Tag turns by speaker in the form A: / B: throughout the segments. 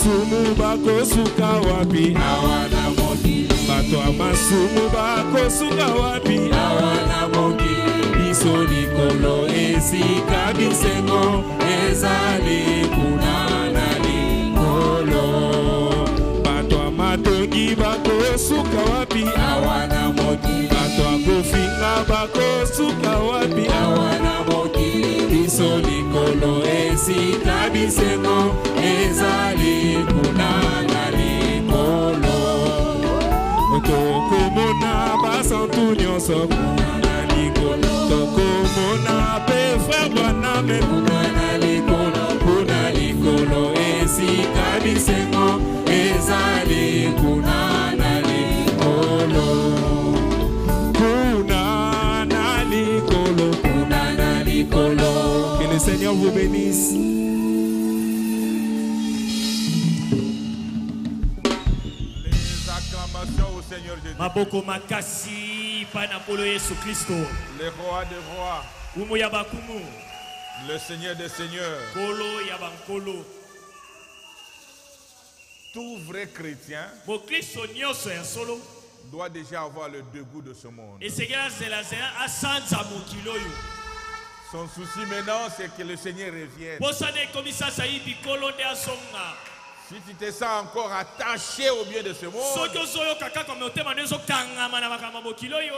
A: masumu bakosuka wapi
B: awana mokili
A: bato ya masumu bakosuka wapi
B: awana mokili
A: biso likolo esika bisengo ezali kuna na likolo bato ya matongi bakosuka wapi
B: awana mokili
A: bato ya kofinga bakosuka wapi
B: awana mokili
A: biso likolo esika bisengo ezali kuna na likolo tokomona basantu nyonso kuna na likolo tokomona pe frère Branham kuna na likolo esika bisengo ezali kuna na likolo kuna na likolo kuna na likolo. Que le Seigneur vous bénisse.
C: Les acclamations au Seigneur Jésus.
D: Maboko makasi panapolo Yesu Kristo.
C: Le roi des rois.
D: Kumu ya bakumu.
C: Le Seigneur des seigneurs.
D: Kolo ya bankolo.
C: Tout vrai chrétien
D: Bo Kristo nyoso ya solo.
C: doit déjà avoir le dégoût de ce monde.
D: Et segela zelazela asanza mokiloyo.
C: Son souci maintenant, c'est que le Seigneur revienne.
D: Bosane komisa saidi kolo de asonga.
C: Si tu te sens encore attaché au bien de ce monde,
D: Sojo zoyo kaka kwa motema nezo kangama na makama mokiloyo.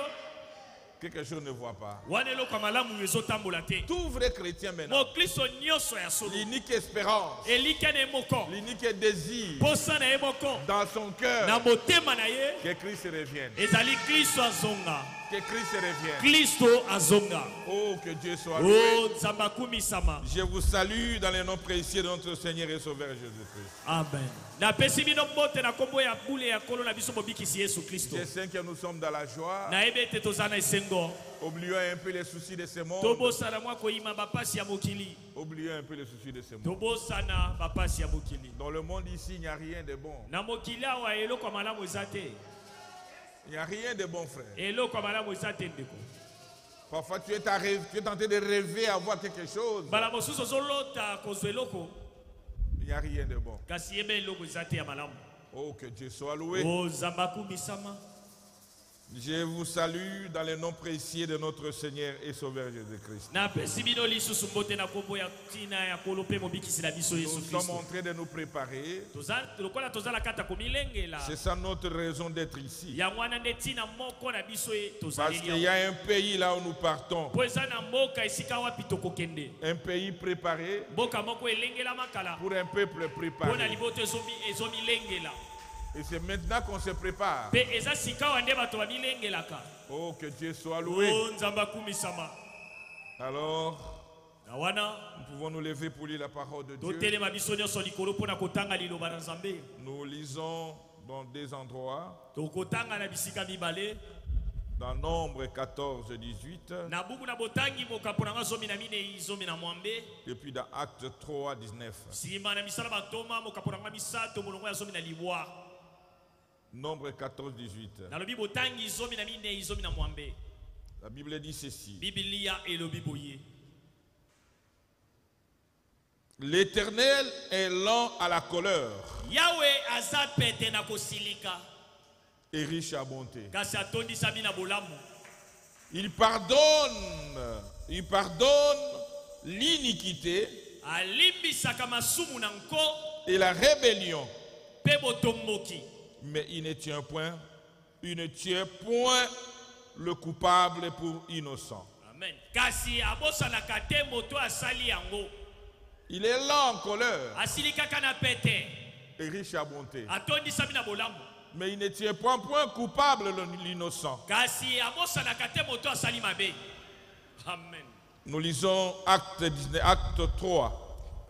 C: quelque chose ne voit pas.
D: Wanelo kwa malamu yezo tambola te.
C: Tout vrai chrétien maintenant,
D: Mo Kristo nyoso ya solo.
C: l'unique espérance,
D: Elikane moko.
C: l'unique désir
D: Bosana e moko.
C: dans son cœur,
D: Na motema na ye.
C: que Christ revienne.
D: Ezali Kristo azonga.
C: Que Christ revienne.
D: Kristo azonga.
C: Oh, que Dieu soit loué.
D: Oh, nzamba kumisama.
C: Je vous salue dans les noms précieux de notre Seigneur et Sauveur Jésus-Christ.
D: Amen. Na pesi bino bote na kombo ya bule ya kolo na biso bobikisi Yesu Kristo.
C: Je sais que nous sommes dans la joie.
D: Na ebe te tozana esengo.
C: Oublions un peu les soucis de ce monde.
D: Tobosana mwa koyima bapasi ya mokili.
C: Oublions un peu les soucis de ce monde.
D: Tobosana bapasi ya mokili.
C: Dans le monde ici, il n'y a rien de bon.
D: Na mokili awa eloko ya malamu eza te.
C: Il n'y a rien de bon, frère.
D: Eloko ya malamu eza te ndeko.
C: Parfois, tu es tenté de rêver à voir quelque chose.
D: Bala mosusu ozolota kozwa eloko.
C: Il n'y a rien de bon.
D: Kasi yebe eloko eza te ya malamu.
C: Oh, que Dieu soit loué.
D: Oh, nzamba kumisama.
C: Je vous salue dans les noms précieux de notre Seigneur et Sauveur Jésus-Christ.
D: Na pesi bino lisusu mbote na kombo ya tina ya kolo pe mobikisi na biso Yesu
C: Nous sommes
D: Kristo.
C: en train de nous préparer.
D: Lokola tozala kata komilengela.
C: C'est ça notre raison d'être ici.
D: Ya mwana nde tina moko na biso e
C: Parce
D: tozali
C: qu'il y a un pays là où nous partons.
D: po eza na mboka esika wapi tokokende.
C: Un pays préparé
D: Mboka moko elengela makala
C: pour un peuple
D: mpo na
C: préparé.
D: liboto ezomilengela.
C: Et c'est maintenant qu'on se prépare.
D: Pe eza sika wa nde bato bamilengelaka.
C: Oh, que Dieu soit loué.
D: Oh, nzamba kumisama.
C: Alors,
D: Na wana
C: nous pouvons nous lever pour lire la parole de Dieu.
D: totelema biso nyonso likolo mpo na kotanga liloba na Nzambe.
C: Nous lisons dans des endroits,
D: Tokotanga na bisika mibale.
C: dans Nombre 14, 18,
D: Na buku na botangi mokapo na zomi na mine izomi na mwambe.
C: et puis dans Acte 3, 19.
D: Simba na misala batoma mokapo na misato molongo ya zomi na libwa.
C: Nombre 14, 18.
D: Na lobi botangi izomi na mine izomi na mwambe.
C: La Bible dit ceci.
D: Biblia elobi boye.
C: L'Éternel est lent à la colère
D: Yahweh aza pete na kosilika.
C: et riche à bonté.
D: Kasi atondisa bina bolamu.
C: Il pardonne l'iniquité
D: Alimbisaka masumu na nko
C: et la rébellion,
D: pe botomboki.
C: mais il ne tient point le coupable pour innocent.
D: Amen. Kasi abosanaka te moto asali yango.
C: Il est lent en colère
D: Asilika kana pete.
C: et riche à bonté,
D: Atondisa bina bolamu.
C: mais il ne tient point coupable l'innocent.
D: Kasi abosanaka te moto asali mabe. Amen.
C: Nous lisons Acte 3,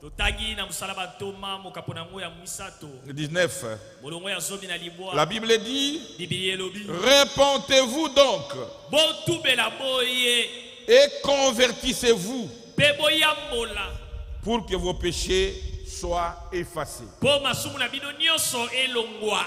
D: Totangi na musalaba toma mokapona ngo ya misato.
C: 19.
D: Molongo ya zomi na libwa.
C: La Bible dit,
D: Biblia elobi.
C: repentez-vous donc
D: Botubela boye.
C: et convertissez-vous
D: Pe boyambola.
C: pour que vos péchés soient effacés.
D: Po masumu na bino nyonso elongwa.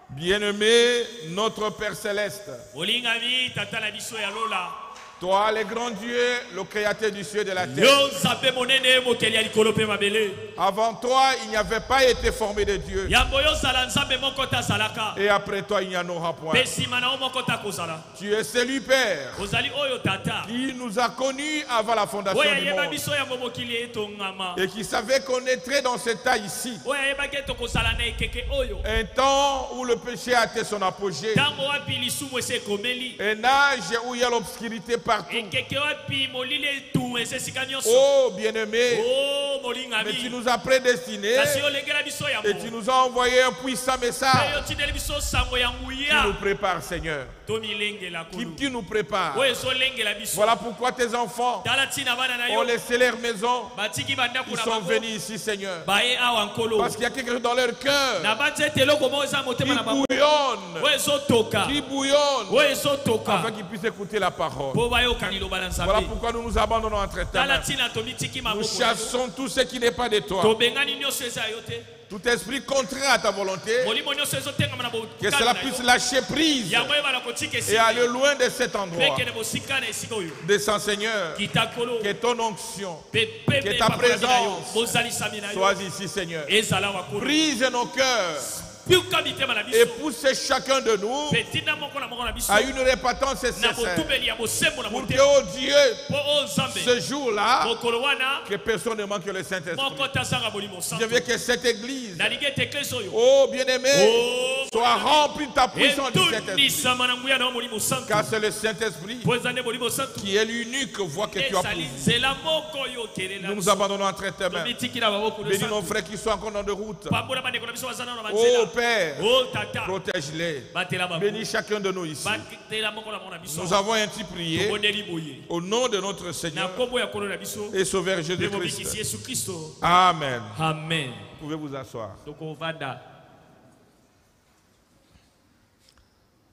C: Bien-aimé, notre Père Céleste,
D: Olingami tata na biso ya lola.
C: Toi, le grand Dieu, le créateur du ciel et de la terre.
D: Yo nzambe monene mokeli ya likolo pe mabele.
C: Avant toi, il n'y avait pas été formé de Dieu.
D: Yambo yo zala nzambe moko ta zalaka.
C: Et après toi, il n'y en aura point.
D: Pe sima na o moko ta kozala.
C: Tu es celui, Père,
D: Ozali oyo tata.
C: qui nous a connus avant la fondation
D: Oya
C: du
D: yeba
C: monde.
D: biso ya mokili etongama.
C: Et qui savait qu'on est dans cet tas ici.
D: Oya yeba keto kozala na ekeke oyo.
C: Un temps où le péché a été son apogée.
D: Tango wapi lisumu ese komeli.
C: Un âge où il y a l'obscurité partout.
D: Ekeke wapi molile tu ese sikanyoso.
C: Oh, bien-aimé,
D: Oh
C: mais
D: molingami.
C: tu nous as prédestinés
D: Kasi olengela biso ya
C: et tu nous as envoyé un puissant message
D: Yo tindeli biso sango ya
C: qui
D: nguya.
C: nous prépare, Seigneur.
D: Tomi lengela kulu.
C: Qui nous prépare.
D: Oyo so lengela biso.
C: Voilà pourquoi tes enfants
D: Tala tina bana na
C: ont
D: yo.
C: laissé leur maison.
D: Batiki banda
C: Ils
D: kuna
C: sont
D: bango.
C: venus ici, Seigneur.
D: Bae awa nkolo.
C: Parce qu'il y a quelque chose dans leur cœur
D: Na banze teloko mo eza
C: qui
D: motema na bango.
C: bouillonne,
D: Oyo so toka.
C: qui bouillonne,
D: Oyo so toka.
C: afin qu'ils puissent écouter la parole.
D: Po bayoka liloba na
C: Voilà
D: nzambe.
C: pourquoi nous nous abandonnons entre ta
D: Tala
C: main.
D: tina tomitiki
C: Nous
D: maboko.
C: chassons tout ce qui n'est pas de toi.
D: Tobengani nyonso eza yo te.
C: Tout esprit contraire à ta volonté,
D: Molimo nyonso ezotengama na bokana
C: que cela
D: na
C: puisse
D: yo.
C: lâcher prise
D: Yango ebala kotika
C: et
D: esika.
C: aller loin de cet endroit.
D: Pekene bosika na esika oyo.
C: Descends, Seigneur,
D: Kitakolo.
C: que ton onction
D: Pepe
C: que ta présence
D: bozalisami na yo.
C: soit ici, Seigneur.
D: Ezala wakolo.
C: Brise nos cœurs
D: Piuka mitema na
C: et
D: biso.
C: pousse chacun de nous
D: Petina moko na moko na biso.
C: à une repentance
D: Na
C: sincère.
D: botubeli ya bosembo na
C: Pour que,
D: motema.
C: oh Dieu,
D: Po o nzambe.
C: ce jour-là,
D: Mokolo wana
C: que personne ne manque le Saint-Esprit.
D: moko tazanga molimo
C: Je
D: santo.
C: veux que cette église,
D: Nalingi ete eklesi oyo.
C: oh bien-aimé,
D: Oh,
C: soit remplie de ta puissance du Saint-Esprit.
D: etundisama na nguya na molimo santo.
C: Car c'est le Saint-Esprit
D: Po eza nde molimo santo.
C: qui est l'unique voie que tu as
D: Ezali
C: prise.
D: nzela moko oyo okelela
C: Nous nous
D: biso.
C: abandonnons entre tes mains.
D: Tomitiki na maboko na
C: Bénis nos
D: santo.
C: frères qui sont encore dans de route.
D: Pambola bandeko na biso bazana na
C: Oh
D: banzela.
C: Père,
D: Oh tata.
C: protège-les.
D: Batela bango.
C: Bénis chacun de nous ici.
D: Batela moko na moko na biso.
C: Nous avons ainsi prié
D: Tobondeli boye.
C: au nom de notre
D: Na
C: Seigneur
D: kombo ya kolo na biso.
C: et Sauveur
D: Mpe mobikisi
C: Jésus-Christ.
D: Yesu Kristo.
C: Amen.
D: Amen.
C: Vous pouvez vous asseoir.
D: Tokovanda.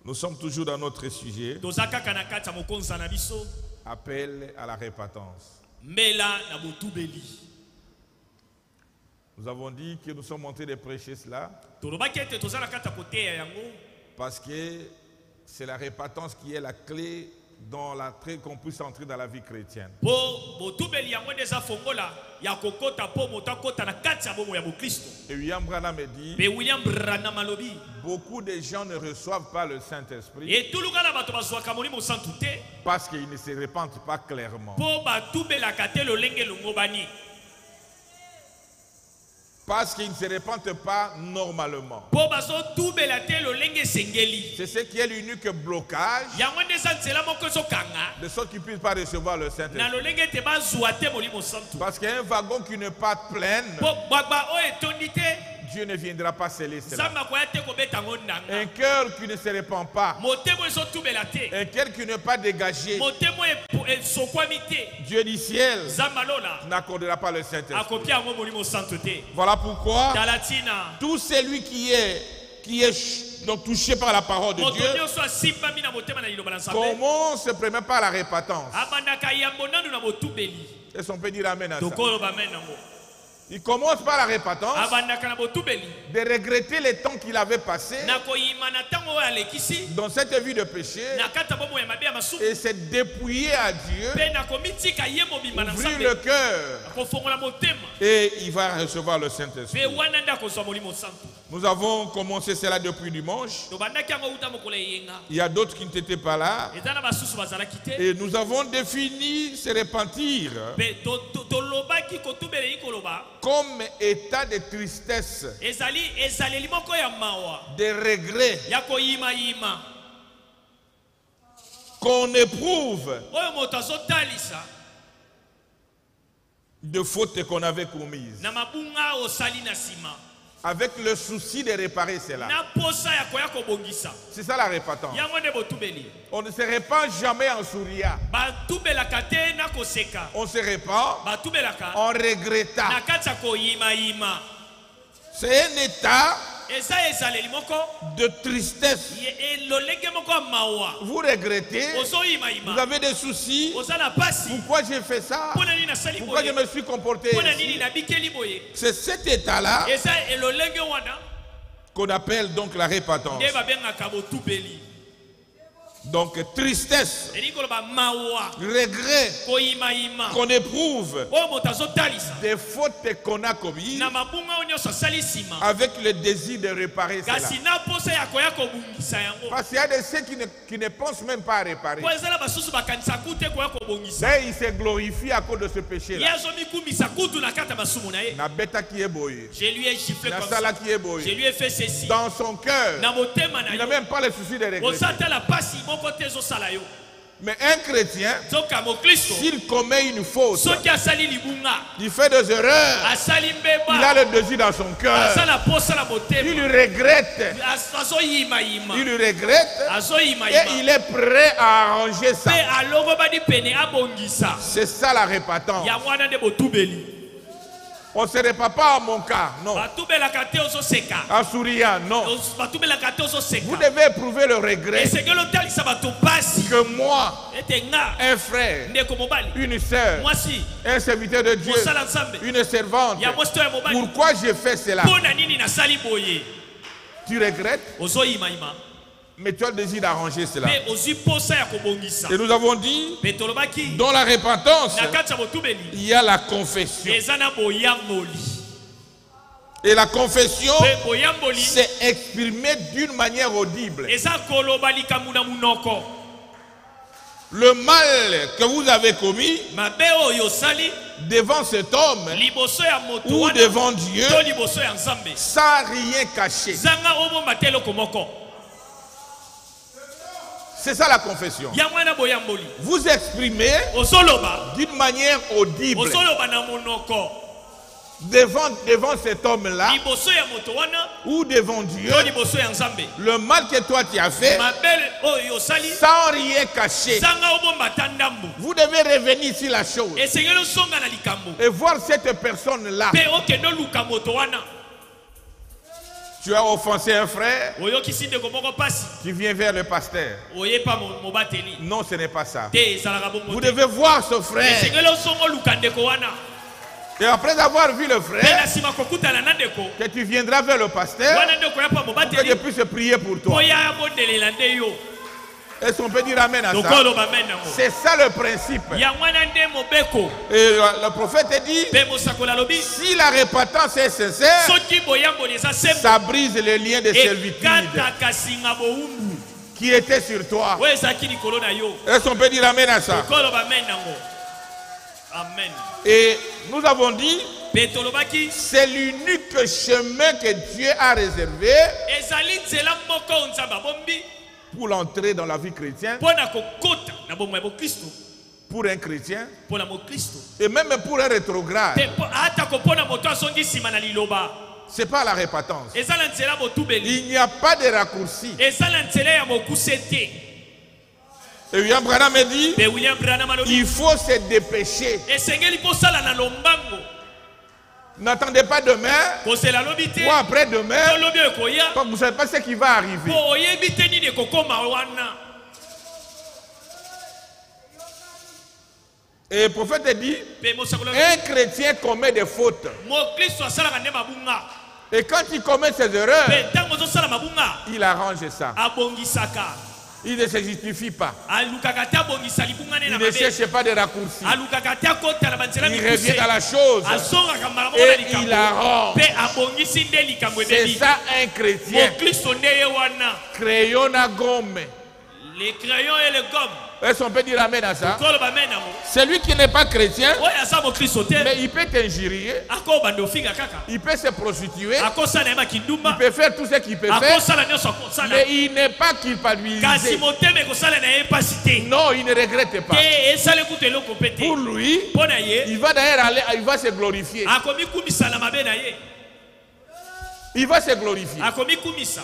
C: Nous sommes toujours dans notre sujet,
D: Toza kaka na kati ya mokonza na biso.
C: appel à la repentance.
D: Mbela na botubeli.
C: Nous avons dit que nous sommes montés de prêcher cela
D: Tolobaki ete toza na kati ya koteya yango.
C: parce que c'est la repentance qui est la clé dans la qu'on puisse entrer dans la vie chrétienne.
D: Po botubeli yango nde eza fongola ya kokota po moto akota na kati ya bomo ya bokristo.
C: Et William Branham me dit,
D: Pe William Branham alobi.
C: beaucoup de gens ne reçoivent pas le Saint-Esprit
D: Etuluka na bato bazwaka molimo santu te.
C: parce qu'ils ne se repentent pas clairement.
D: Po batubelaka te lolenge longobani.
C: Parce qu'ils ne se repentent pas normalement.
D: Po bazotubela te lolenge sengeli.
C: C'est ce qui est l'unique blocage
D: Yango nde eza nzela moko ezokanga.
C: de ceux qui ne puissent pas recevoir le
D: Na
C: Saint-Esprit.
D: lolenge ete bazwa te molimo santu.
C: Parce qu'un wagon qui n'est pas plein,
D: Po gbagba oyo etondi te.
C: Dieu ne viendra pas sceller cela.
D: Nzambe akoya te kobeta yango ndanga.
C: Un cœur qui ne se répand pas,
D: Motemo ezotubela te.
C: un cœur qui n'est pas dégagé,
D: Motemo esokwami te.
C: Dieu du ciel
D: Nzambe alola
C: n'accordera pas le Saint-Esprit.
D: akopia yango molimo santu te.
C: Voilà pourquoi
D: Talatina.
C: tout celui qui est donc touché par la parole de
D: Moto
C: Dieu
D: nyonso asimbami na motema na liloba na Nzambe.
C: commence premièrement par la repentance.
D: Abandaka yambo nanu na botubeli.
C: Est-ce qu'on peut dire amen à ça?
D: Tokoloba men nango.
C: Il commence par la repentance,
D: Abandaka na botubeli.
C: de regretter le temps qu'il avait passé
D: Na koyima na tango oyo alekisi.
C: dans cette vie de péché
D: Na kata bomo ya mabe ya masumu.
C: et se dépouiller à Dieu,
D: Pe na komitika ye mobimba na
C: ouvrir
D: Nzambe.
C: le cœur
D: Akofongola motema.
C: et il va recevoir le
D: Pe
C: Saint-Esprit.
D: wana nda kozwa molimo santu.
C: Nous avons commencé cela depuis dimanche.
D: Tobandaki yango uta mokolo eyenga.
C: Il y a d'autres qui n'étaient pas là.
D: Eza na basusu bazalaki te.
C: Et nous avons défini se repentir
D: Pe tolobaki kotubela ikoloba.
C: comme état de tristesse,
D: Ezaleli moko ya mawa.
C: de regret
D: Ya koyima yima.
C: qu'on éprouve
D: Oyo moto azotalisa.
C: de fautes qu'on avait commises,
D: Na mabunga osali na sima.
C: avec le souci de réparer cela.
D: Na posa ya koya kobongisa.
C: C'est ça la repentance.
D: Yango nde botubeli.
C: On ne se repent jamais en souriant.
D: Batubelaka te na koseka.
C: On se repent
D: Batubelaka
C: en
D: na
C: regrettant.
D: kati ya koyima yima.
C: C'est un état
D: Eza ezaleli moko.
C: de tristesse.
D: Lolenge moko ya mawa.
C: Vous regrettez,
D: Ozoyima
C: vous
D: yima.
C: avez des soucis.
D: Oza na pasi.
C: Pourquoi j'ai fait ça?
D: Pona nini nasali
C: Pourquoi je
D: boye.
C: me suis comporté
D: Pona
C: ainsi?
D: nini nabikeli boye.
C: C'est cet état-là
D: Eza elolenge wana.
C: qu'on appelle donc la repentance.
D: Nde babengaka botubeli.
C: Donc tristesse,
D: Eli koloba mawa.
C: regret
D: Koyima ima.
C: qu'on éprouve
D: O motazo talisa.
C: des fautes qu'on a commises
D: Na mabunga onyo so salisima.
C: avec le désir de réparer cela.
D: Kasi na posa ya koya ko bungisa yango.
C: Parce qu'il y a de ceux qui ne pensent même pas à réparer.
D: Ko ezala basusu bakanisa kute koya ko bungisa.
C: Mais ils se glorifient à cause de ce péché-là.
D: Yazo mikumisa kutu na kata masumu na ye.
C: Na beta qui est boyé.
D: Je lui ai giflé
C: Na
D: comme ça.
C: sala qui est
D: Je
C: boyé.
D: lui ai fait ceci.
C: Dans son cœur,
D: Na motema na
C: il n'a
D: yo.
C: même pas le souci de regretter.
D: Osata la pasi moko tezo sala yo.
C: Mais un chrétien,
D: Zoka mo Kristo.
C: s'il commet une faute,
D: Soki asali libunga.
C: il fait des erreurs,
D: Asali
C: il
D: mbeba.
C: a le désir dans son cœur,
D: Asala posa la
C: il
D: motema.
C: regrette,
D: Azo yima yima.
C: il regrette
D: Azo yima
C: et
D: yima.
C: il est prêt à arranger ça.
D: Pe alongo badi pene abongisa.
C: C'est ça la répentance.
D: Ya mwana de botubeli.
C: On ne se répand pas à mon cas, non.
D: Batubela kate ozo seka.
C: En souriant, non.
D: Batubela kate ozo seka.
C: Vous devez éprouver le regret
D: Esengelo talisa bato pasi.
C: que moi,
D: Ete nga.
C: un frère,
D: Ndeko mobali.
C: une sœur,
D: Mwasi.
C: un serviteur de Dieu,
D: Mosala nzambe.
C: une servante,
D: Ya mosto ya mobali.
C: pourquoi j'ai fait cela?
D: Pona nini na sali boye.
C: Tu regrettes,
D: Ozo yima yima.
C: mais tu as le désir d'arranger cela.
D: Pe ozi posa ya kobongisa.
C: Et nous avons dit,
D: Pe tolobaki.
C: dans la repentance,
D: Na kati ya botubeli.
C: il y a la confession.
D: Eza na boyangoli.
C: Et la confession,
D: Pe boyangoli.
C: c'est exprimé d'une manière audible.
D: Eza koloba likambo na munoko.
C: Le mal que vous avez commis
D: Mabe oyo sali.
C: devant cet homme
D: Liboso ya moto
C: ou
D: wana.
C: devant Dieu,
D: To liboso ya nzambe.
C: sans rien cacher.
D: Zanga omo matelo komoko.
C: C'est ça la confession.
D: Ya mwana boyangoli.
C: Vous exprimez
D: Ozoloba.
C: d'une manière audible
D: Ozoloba na monoko.
C: devant cet homme-là
D: Liboso ya moto wana.
C: ou devant Dieu
D: To liboso ya nzambe.
C: le mal que toi tu as fait
D: Mabel oyo sali.
C: sans rien cacher.
D: Zanga omo matandambu.
C: Vous devez revenir sur la chose
D: Esengelo songa na likambo.
C: et voir cette personne-là.
D: Pe okendo luka moto wana.
C: Tu as offensé un frère
D: Oyo kisinde komoko pasi.
C: qui vient vers le pasteur.
D: Oye pa mobateli.
C: Non, ce n'est pas ça.
D: Te ezalaka bongo.
C: Vous devez voir ce frère.
D: Esengelo songo luka ndeko wana.
C: Et après avoir vu le
D: Pe
C: frère,
D: na sima kokutana na ndeko.
C: que tu viendras vers le pasteur
D: Wana ndeko ya pa
C: que je
D: mobateli.
C: puisse prier pour toi.
D: Oya bondelela nde yo.
C: Est-ce qu'on peut dire amen à ça?
D: Lokolo bamena mo.
C: C'est ça le principe.
D: Ya mwana nde mobeko.
C: Et le prophète dit,
D: Pe mosakola lobi.
C: si la repentance est sincère,
D: Soki boyangoli eza sembo.
C: ça brise les liens de servitude
D: Ekataka singa boumbu.
C: qui étaient sur toi.
D: Oyo ezalaki likolo na yo.
C: Est-ce qu'on peut dire amen à ça?
D: Lokolo bamena mo. Amen.
C: Et nous avons dit,
D: Pe tolobaki.
C: c'est l'unique chemin que Dieu a réservé
D: Ezali nzela moko nzambe abombi.
C: pour l'entrée dans la vie chrétienne,
D: Pona kokota na bomoi ya Kristo.
C: pour un chrétien,
D: Pona mo Kristo.
C: et même pour un rétrograde.
D: Pe ata kopona moto asongi sima na liloba.
C: Ce n'est pas la repentance.
D: Ezala nzela botubeli.
C: Il n'y a pas de raccourci.
D: Ezala nzela ya mokuse te.
C: Et William Branham me dit,
D: Pe William Branham alobi.
C: il faut se dépêcher.
D: Esengeli kosala na lombango.
C: N'attendez pas demain
D: Kosela lobi te.
C: ou après-demain,
D: Tolobi ekoya.
C: parce que vous ne savez pas ce qui va arriver.
D: Po oyebi te nini ekokoma wana.
C: Et le prophète dit,
D: Pe mosakola.
C: un chrétien commet des fautes.
D: Mo Kristo asalaka nde mabunga.
C: Et quand il commet ses erreurs,
D: Pe ntango ozosala mabunga.
C: il arrange ça.
D: Abongisaka.
C: Il ne se justifie pas.
D: Alukaka te abongisa libunga ne
C: Il
D: na
C: ne
D: mabe.
C: cherche pas de raccourcis.
D: Alukaka te akota na banzela
C: Il
D: mikuse.
C: revient à la chose.
D: Azongaka mbala moko na
C: Et il
D: likambo.
C: arrange.
D: Pe abongisi nde likambo
C: C'est
D: ebeli.
C: ça un chrétien.
D: Mokristo nde ye wana.
C: Crayon à gomme.
D: Les crayons et les gommes.
C: Est-ce qu'on peut dire amen à ça?
D: Kolo bamena mo.
C: Celui qui n'est pas chrétien,
D: Oyo aza mokristo te.
C: mais il peut t'injurier,
D: Ako bando finga kaka.
C: il peut se prostituer,
D: Akosala yema
C: il
D: kindumba.
C: peut faire tout ce qu'il peut faire,
D: Akosala nyonso akosala.
C: mais il n'est pas
D: Kasi
C: culpabilisé.
D: motema ekosala na ye pasi te.
C: Non, il ne regrette pas.
D: Te esala kutu eloko pe te.
C: Pour lui,
D: Mpo na ye.
C: il va d'ailleurs aller, il va se glorifier.
D: Akomi kumisa na mabe na ye.
C: Il va se glorifier.
D: Akomi kumisa.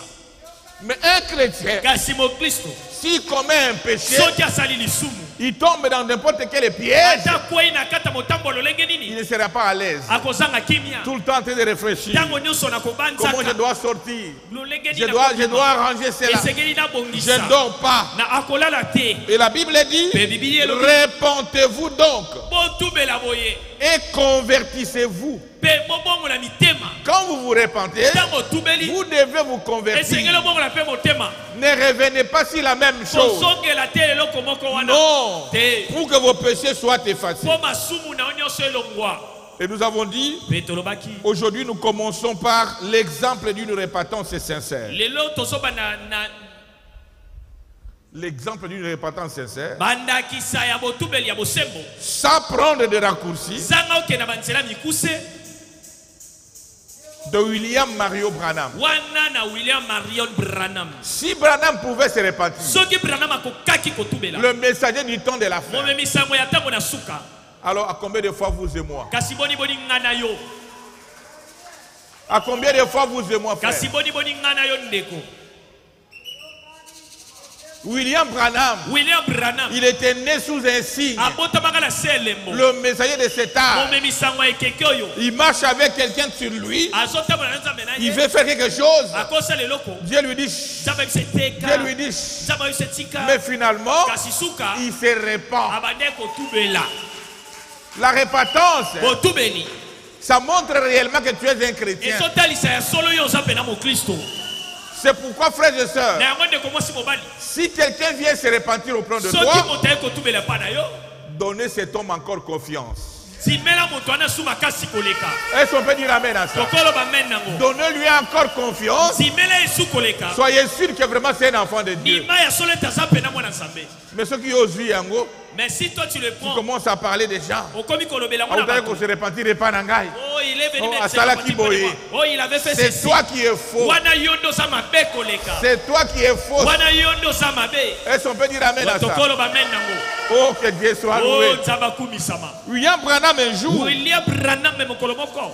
C: Mais un chrétien,
D: Kasi mokristo.
C: s'il commet un péché,
D: Soki asali lisumu.
C: il tombe dans n'importe quel piège,
D: ata kwei na kata motambo lolenge
C: il
D: nini
C: ne sera pas à l'aise.
D: akozanga kimia
C: Tout le temps en train de réfléchir.
D: tango nyonso na
C: Comment je
D: kobanzaka
C: dois sortir?
D: lolenge
C: Je
D: nini
C: dois arranger cela.
D: esengeli na
C: Je
D: bongisa
C: ne dors pas.
D: na akolala te
C: Et la Bible dit,
D: pe bibili elobi
C: répentez-vous donc
D: botubela boye
C: et convertissez-vous.
D: pe bobongola mitema
C: Quand vous vous repentez,
D: tango otubeli
C: vous devez vous convertir.
D: esengeli obongola pe motema
C: Ne revenez pas sur la même chose.
D: kozongela te eloko moko wana
C: Non.
D: te
C: Pour que vos péchés soient effacés.
D: po masumu na yo nyonso elongwa
C: Et nous avons dit,
D: pe tolobaki
C: aujourd'hui nous commençons par l'exemple d'une repentance sincère.
D: lelo tozoba na
C: L'exemple d'une repentance sincère.
D: bandakisa ya botubeli ya bosembo
C: Sans prendre de raccourcis,
D: zanga okenda banzela mikuse
C: de William Mario Branham.
D: wana na William Marion Branham
C: Si Branham pouvait se repentir,
D: soki Branham akokaki kotubela
C: le messager du temps de la fin,
D: momemisango ya ntango na suka
C: alors à combien de fois vous et moi?
D: kasi boni nga na yo
C: À combien de fois vous et moi, frère?
D: kasi boni nga na yo ndeko
C: William Branham,
D: William Branham
C: il était né sous un signe.
D: abotamaka na se elembo
C: Le messager de cet art,
D: momemisango ya ekeke oyo
C: il marche avec quelqu'un sur lui,
D: azotambola na nzambe na
C: il
D: ye
C: veut faire quelque chose.
D: akosala eloko
C: Dieu lui dit, chut.
D: nzambe ayebisa
C: Dieu
D: eteka
C: lui dit, chut.
D: nzambe ayebisa etika
C: Mais finalement,
D: kasi suka
C: il se répand.
D: abande kotubela
C: La repentance,
D: botubeli
C: ça montre réellement que tu es un chrétien.
D: ezotalisa ya solo yo oza mpena mokristo
C: C'est pourquoi, frères et sœurs,
D: na yango ndeko mwasi mobali
C: si quelqu'un vient se repentir auprès de
D: soki
C: toi,
D: moto aye kotubela epa na yo
C: donnez cet homme encore confiance.
D: timela moto wana su makasi koleka
C: Est-ce qu'on peut dire amen à ça?
D: tokoloba men nango
C: Donnez-lui encore confiance.
D: timela ye su koleka
C: Soyez sûr que vraiment c'est un enfant de Dieu.
D: ndima ya solo ete aza mpena mwana nzambe
C: Mais ceux qui osent vivre, Yango,
D: mais si toi tu le
C: tu
D: prends
C: commences à parler des gens.
D: okomi kolobela
C: Ah,
D: mwana
C: vous savez
D: bato
C: qu'on se repentir pas n'angai.
D: oh il est venu
C: Oh,
D: me
C: asala
D: dire,
C: kiboye.
D: oh il avait fait
C: C'est
D: ceci
C: toi qui es faux.
D: wana yo ndo oza mabe koleka
C: C'est toi qui es faux.
D: wana yo ndo oza mabe
C: Est-ce qu'on peut dire amen à ça?
D: tokoloba men nango
C: Oh, que Dieu soit
D: oh
C: loué.
D: nzambe akumisama
C: William Branham, un jour,
D: William Branham mokolo moko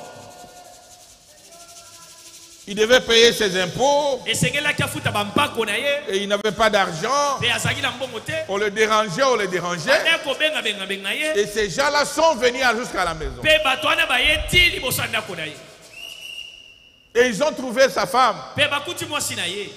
C: il devait payer ses impôts
D: esengelaki afuta bampako na ye
C: et il n'avait pas d'argent.
D: mpe azalaki na mbongo te
C: On le dérangeait.
D: aya kobengabengabenga ye
C: Et ces gens-là sont venus jusqu'à la maison.
D: mpe bato wana baye ti liboso ya ndako na ye
C: Et ils ont trouvé sa femme.
D: mpe bakuti mwasi na ye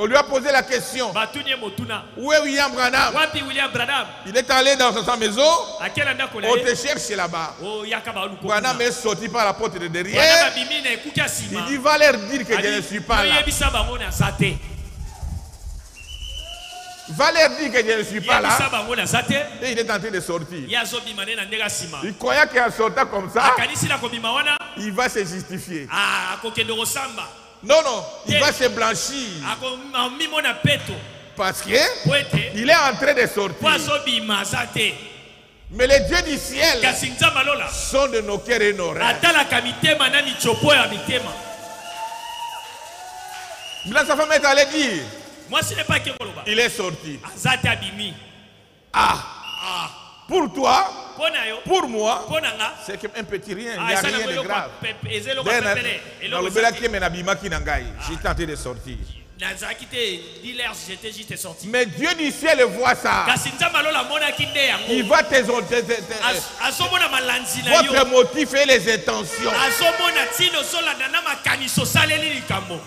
C: On lui a posé la question.
D: batuni ye motuna
C: Où est William Branham?
D: wapi William Branham
C: Il est allé dans sa maison.
D: akela ndako na
C: On
D: ye
C: te cherche là-bas.
D: oyaka
C: Branham est sorti par la porte de
D: wana
C: derrière.
D: babimi na ekuki ya
C: Il
D: nsima
C: dit, va leur dire que je ne suis pas là.
D: oyebisa bango naza te
C: Va leur dire que je ne suis pas
D: yebisa
C: là.
D: bango naza te
C: Et il est en train de sortir.
D: ye azobima nde na ndenge ya nsima
C: Il croyait qu'en sortant comme ça,
D: akanisi na kobima wana
C: il va se justifier.
D: akokende kosamba
C: Non, non, il va se blanchir.
D: akomimona peto
C: Parce
D: po
C: qu'il
D: ete
C: est en train de
D: po
C: sortir.
D: azobima aza te
C: Mais les dieux du ciel
D: kasi nzambe alola
C: sont de nos cœurs et nos rêves.
D: atalaka mitema na michopo ya mitema
C: Maintenant, sa femme est allée dire,
D: mwasi ne pake koloba
C: il est sorti.
D: aza te abimi
C: Pour toi,
D: mpo na yo
C: pour moi,
D: mpo na nga
C: c'est un petit rien. Il n'y a
D: eza
C: rien de grave.
D: eza eloko ya pepele eloko eza
C: J'étais
D: te.
C: tenté de sortir.
D: nazalaki te dealers j'étais juste sorti
C: Mais Dieu du ciel voit ça.
D: kasi nzambe alola amonaki nde
C: Il
D: yango
C: voit
D: azomona malanzi na yo
C: votre motif et les intentions.
D: azomona ntina ozolanda na makanisi osaleli likambo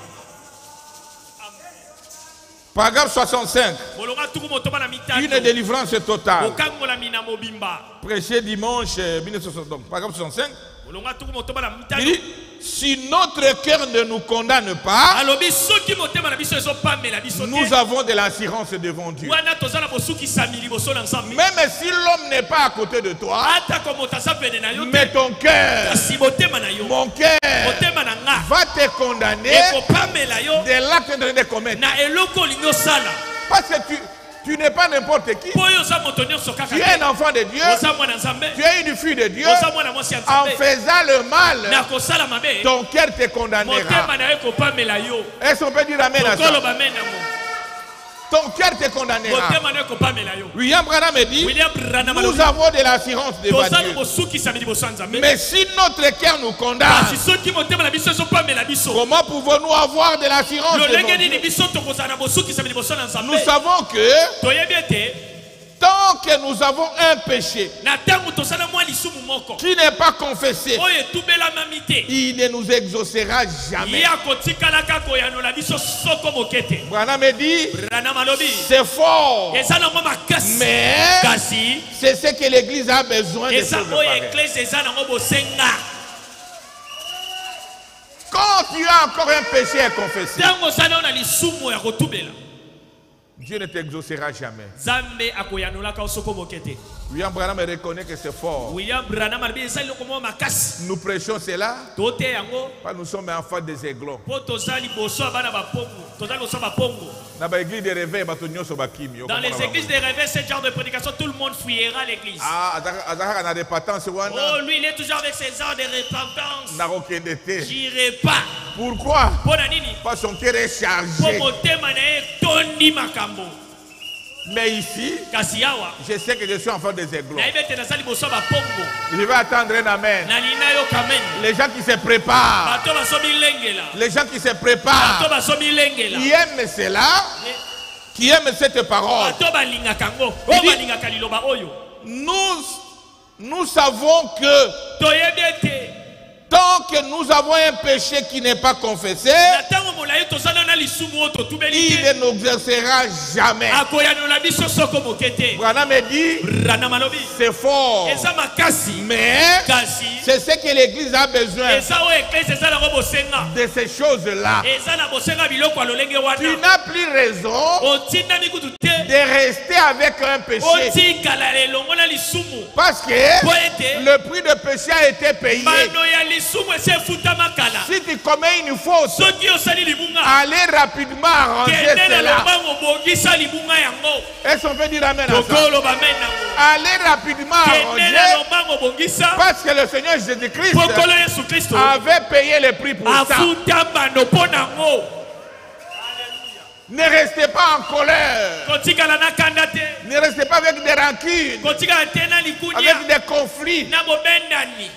C: Paragraphe 65.
D: molonga tuku motoba na
C: Une
D: mitano
C: délivrance totale.
D: okangolami na mobimba
C: Prêché dimanche 1960. Donc, paragraphe 65.
D: molonga tuku motoba na
C: Il
D: mitano
C: dit, si notre cœur ne nous condamne pas,
D: alobi soki motema na biso ezopamela biso
C: nous
D: te
C: avons de l'assurance devant Dieu.
D: wana toza na bosukisami liboso na nzambe
C: Même si l'homme n'est pas à côté de toi,
D: atako moto aza pene na yo
C: mais
D: te
C: ton cœur,
D: kasi motema na yo
C: mon cœur,
D: motema na nga
C: va te condamner
D: ekopamela yo
C: de l'acte de commettre.
D: na eloko olingi osala
C: Parce que tu n'es pas n'importe qui.
D: mpo oyo oza moto nyonso kaka
C: Tu es un
D: te
C: enfant de Dieu.
D: oza mwana nzambe
C: Tu es une fille de Dieu.
D: oza mwana mwasi ya
C: En
D: nzambe
C: faisant le mal,
D: na kosala mabe
C: ton cœur te condamnera.
D: motema na yo ekopamela yo
C: Est-ce qu'on peut dire amen à ça?
D: okoloba me nango
C: Ton cœur te condamnera.
D: motema na yo ekopamela yo
C: William Branham dit,
D: William Branham
C: nous avons de l'assurance devant
D: toza na
C: Dieu.
D: bosukisami liboso ya nzambe
C: Mais si notre cœur nous condamne,
D: kasi soki motema na biso ezopamela biso
C: comment pouvons-nous avoir de l'assurance devant
D: lolenge
C: Dieu?
D: nini biso tokozala na bosukisami liboso na
C: Nous
D: nzambe
C: savons que
D: toyebi ete
C: Tant que nous avons un péché
D: na tango tosala mwa lisumu moko
C: qui n'est pas confessé,
D: oyo etubelama mite
C: il ne nous exaucera jamais.
D: ya kotikalaka koyanola biso soko mokete.
C: Branham me dit,
D: Branham alobi
C: c'est fort,
D: eza nango makasi
C: mais
D: kasi
C: c'est ce que l'église a besoin de
D: eza
C: choses
D: oyo
C: pareilles.
D: eklese eza nango bosenga.
C: Quand tu as encore un péché à confesser,
D: Tango sana na lisumu ya kotubela
C: Dieu ne t'exaucera jamais.
D: Zambe akoyanolaka soko mokete.
C: William Branham reconnaît que c'est fort.
D: William Branham alobi eza lokoma makasi
C: Nous prêchons cela,
D: tote yango
C: parce que nous sommes enfants des aiglons.
D: po tozali boso bana bapongo tozali boso bapongo.
C: Dans l'église de réveil, bato nyonso bakimi.
D: Dans les églises de réveil, ce genre de prédication, tout le monde fuyera l'église.
C: Ah, azaka na repentance
D: Oh,
C: wana.
D: lui, il est toujours avec ses heures de repentance.
C: Na rokende te.
D: J'irai pas.
C: Pourquoi?
D: Pour nini?
C: Parce que son cœur est chargé.
D: Pour motema na ye tondi makambo.
C: Mais ici,
D: Kasi awa.
C: je sais que je suis enfant des aiglons.
D: Na ibete na sali boso bapongo.
C: Je vais attendre un amen.
D: Na lina yo kamen.
C: Les gens qui se préparent.
D: Bato basomi lengela.
C: Les gens qui se
D: Bato
C: préparent.
D: basomi lengela.
C: Qui aiment cela. Qui aiment cette parole.
D: Bato balinga kango. O balinga liloba oyo.
C: Nous savons que
D: Toyebete.
C: tant que nous avons un péché qui n'est pas confessé,
D: Na tango molayi tozana na lisumu o totubeli.
C: il ne nous exercera jamais.
D: Akoyanola biso soko mokete.
C: Branham me dit,
D: Branham alobi.
C: c'est fort.
D: Eza makasi.
C: Mais
D: Kasi.
C: c'est ce que l'église a besoin
D: Eza o eklese eza nango bosenga.
C: de ces choses-là.
D: Eza na bosenga biloko alolenge
C: Tu
D: wana.
C: n'as plus raison
D: Otindami kutu te.
C: de rester avec un péché.
D: Otikala lelongo na lisumu.
C: Parce que
D: Po ete.
C: le prix de péché a été payé.
D: Mano ya lisumu ese efutama kala.
C: Si tu commets une faute,
D: Soki osali libunga.
C: allez rapidement arranger
D: Kende na
C: cela.
D: lobango bongisa libunga yango.
C: Est-ce qu'on peut dire amen à ça?
D: Tokolo bamen nango.
C: Allez rapidement
D: Kende na
C: arranger.
D: lobango bongisa.
C: Parce que le Seigneur Jésus-Christ
D: Pokolo Yesu Kristo.
C: avait payé le prix pour ça.
D: Afutama no po nango.
C: Ne restez pas en colère.
D: Kotikala na kanda te.
C: Ne restez pas avec des rancunes,
D: Kotikala te na likunya.
C: avec des conflits
D: Na bobendani.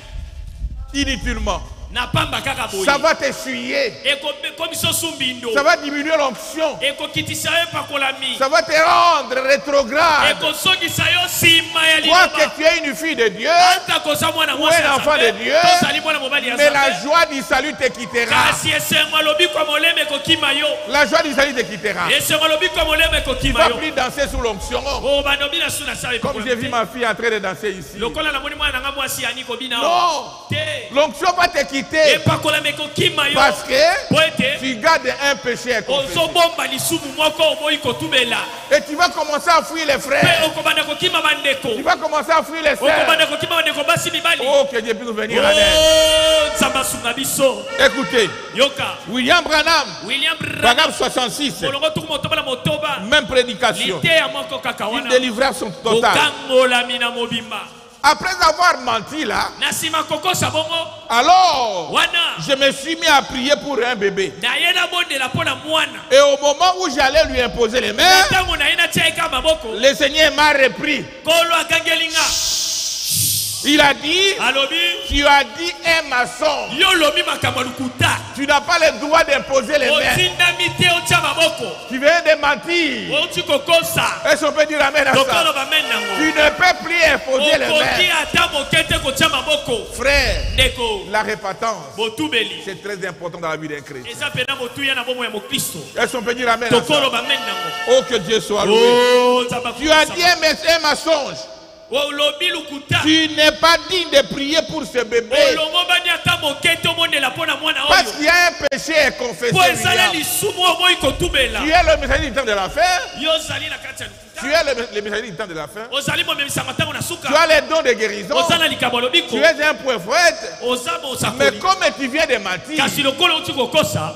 C: inutilement.
D: Na pamba kaka boye.
C: Ça va t'essuyer.
D: Ekomiso sumbindo.
C: Ça va diminuer l'onction.
D: Ekokitisa yo pakolami.
C: Ça va te rendre rétrograde.
D: Ekosokisa yo sima ya
C: Toi
D: liloba.
C: que tu es une fille de Dieu,
D: Ata kosa mwana
C: ou
D: mwasi
C: un
D: ya
C: enfant de
D: Nzambe,
C: Dieu,
D: tozali mwana mobali ya
C: mais la
D: Nzambe.
C: joie du salut te quittera.
D: Kasi esengo alobi kwa moleme ekokima yo.
C: La joie du salut te quittera.
D: Esengo alobi kwa moleme
C: Tu ne
D: ekokima
C: vas
D: yo.
C: plus danser sous l'onction.
D: O banobi na suna sabe
C: Comme j'ai vu ma fille en train de danser ici.
D: lokola na moni mwana nga mwasi yani kobina
C: Non.
D: te.
C: L'onction va te quitter
D: Epakola ekokima yo.
C: parce que
D: Po ete
C: tu gardes un péché à confesser.
D: ozobomba lisumu moko oboyi kotubela.
C: Et tu vas commencer à fuir les
D: Pe
C: frères.
D: okobanda kokima bandeko.
C: Tu vas commencer à fuir les sœurs.
D: Okobanda kokima bandeko basi mibali.
C: Oh, que Dieu puisse nous venir à l'aide.
D: Oh, Nzambe asunga biso.
C: Écoutez,
D: Yoka.
C: William Branham,
D: William Branham.
C: paragraphe 66,
D: Molongo tuku motoba na motoba.
C: même prédication,
D: Lite ya moko kaka
C: une
D: wana.
C: délivrance totale.
D: Okangola mina mobimba.
C: Après avoir menti là,
D: Na sima kokosa bongo.
C: alors
D: Wana.
C: je me suis mis à prier pour un bébé.
D: Na yena bondela pona mwana.
C: Et au moment où j'allais lui imposer les mains,
D: Tango na yena tchaika maboko.
C: le Seigneur m'a repris.
D: Kolo akangelinga.
C: Il a dit,
D: Alobi.
C: tu as dit un mensonge.
D: Yo lobi makambo lukuta.
C: Tu n'as pas le droit d'imposer les mains.
D: Otinda mite otcha maboko.
C: Tu viens de mentir.
D: Oti kokosa.
C: Est-ce qu'on peut dire amen à
D: Tokolo
C: ça?
D: bamen nango.
C: Tu ne peux plus imposer les
D: Okoki
C: mains.
D: ata mokete kotcha maboko.
C: Frère,
D: Ndeko.
C: la repentance,
D: Botubeli.
C: c'est très important dans la vie d'un chrétien.
D: Eza pena motuya na bomo ya mokristo.
C: Est-ce qu'on peut dire amen à
D: Tokolo
C: ça?
D: bamen nango.
C: Oh, que Dieu soit loué.
D: Oh, Nzamba
C: Tu as
D: kusa.
C: dit un mensonge.
D: Oh, lobi lukuta.
C: Tu n'es pas digne de prier pour ce bébé.
D: Olongo bani ata mokete omondela pona mwana
C: Parce
D: oyo.
C: qu'il y a un péché à confesser.
D: Po ezala
C: William.
D: lisumu omoyi kotubela.
C: Tu es le messager du temps de la fin.
D: Yo zali na kati ya
C: Tu
D: lukuta.
C: es le messager du temps de la fin.
D: Ozali momemisa matango na suka.
C: Tu as les dons de guérison.
D: Oza na likambo lobiko.
C: Tu es un prophète.
D: Oza
C: Mais
D: bosakoli.
C: comme tu viens de mentir,
D: Kasi lokolo uti kokosa.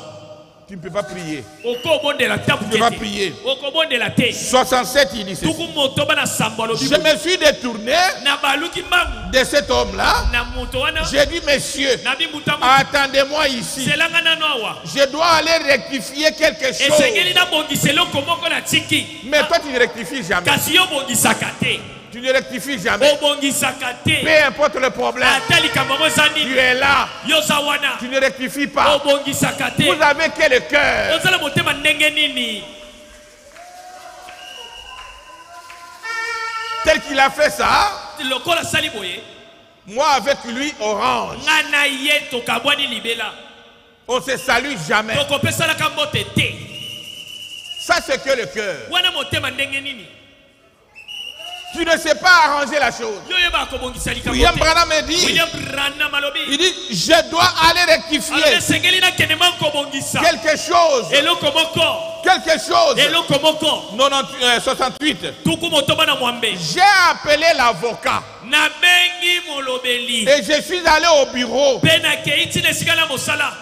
C: tu ne peux pas prier.
D: Okobondela tabu
C: Tu vas
D: kete.
C: prier.
D: Okobondela te.
C: 67, il dit ceci.
D: Tuku motoba na sambo
C: Je
D: lobiko.
C: me suis détourné
D: Na baluki mangu.
C: de cet homme-là.
D: Na moto wana.
C: J'ai dit, messieurs,
D: Na bimutangu.
C: attendez-moi ici.
D: Selanga nano awa.
C: Je dois aller rectifier quelque
D: Esengeli
C: chose.
D: na bongisa eloko moko na tiki.
C: Mais toi, tu ne rectifies jamais.
D: Kasi yo bongisaka te.
C: Tu ne rectifies jamais.
D: Obongisaka te.
C: Peu importe le problème,
D: Ata likambo ngo eza
C: tu
D: nini.
C: es là.
D: Yo za wana.
C: Tu ne rectifies pas.
D: Obongisaka te.
C: Vous avez quel cœur?
D: Ozala motema ndenge nini.
C: tel qu'il a fait ça,
D: lokola sali boye
C: moi avec lui orange.
D: ngana ye tokabwani libela
C: On se salue jamais.
D: tokopesalaka mbote te
C: Ça c'est que le cœur.
D: wana motema ndenge nini
C: Tu ne sais pas arranger la chose.
D: yo yeba kobongisa likambo
C: William
D: te.
C: Branham me dit,
D: William Branham alobi
C: il dit, je dois aller rectifier
D: esengeli nakende man kobongisa
C: quelque chose.
D: eloko moko
C: Quelque chose.
D: eloko moko
C: 68.
D: tuku motoba na mwambe
C: J'ai appelé l'avocat
D: nabengi molobeli
C: et je suis allé au bureau.
D: mpe nakei ntina esika na mosala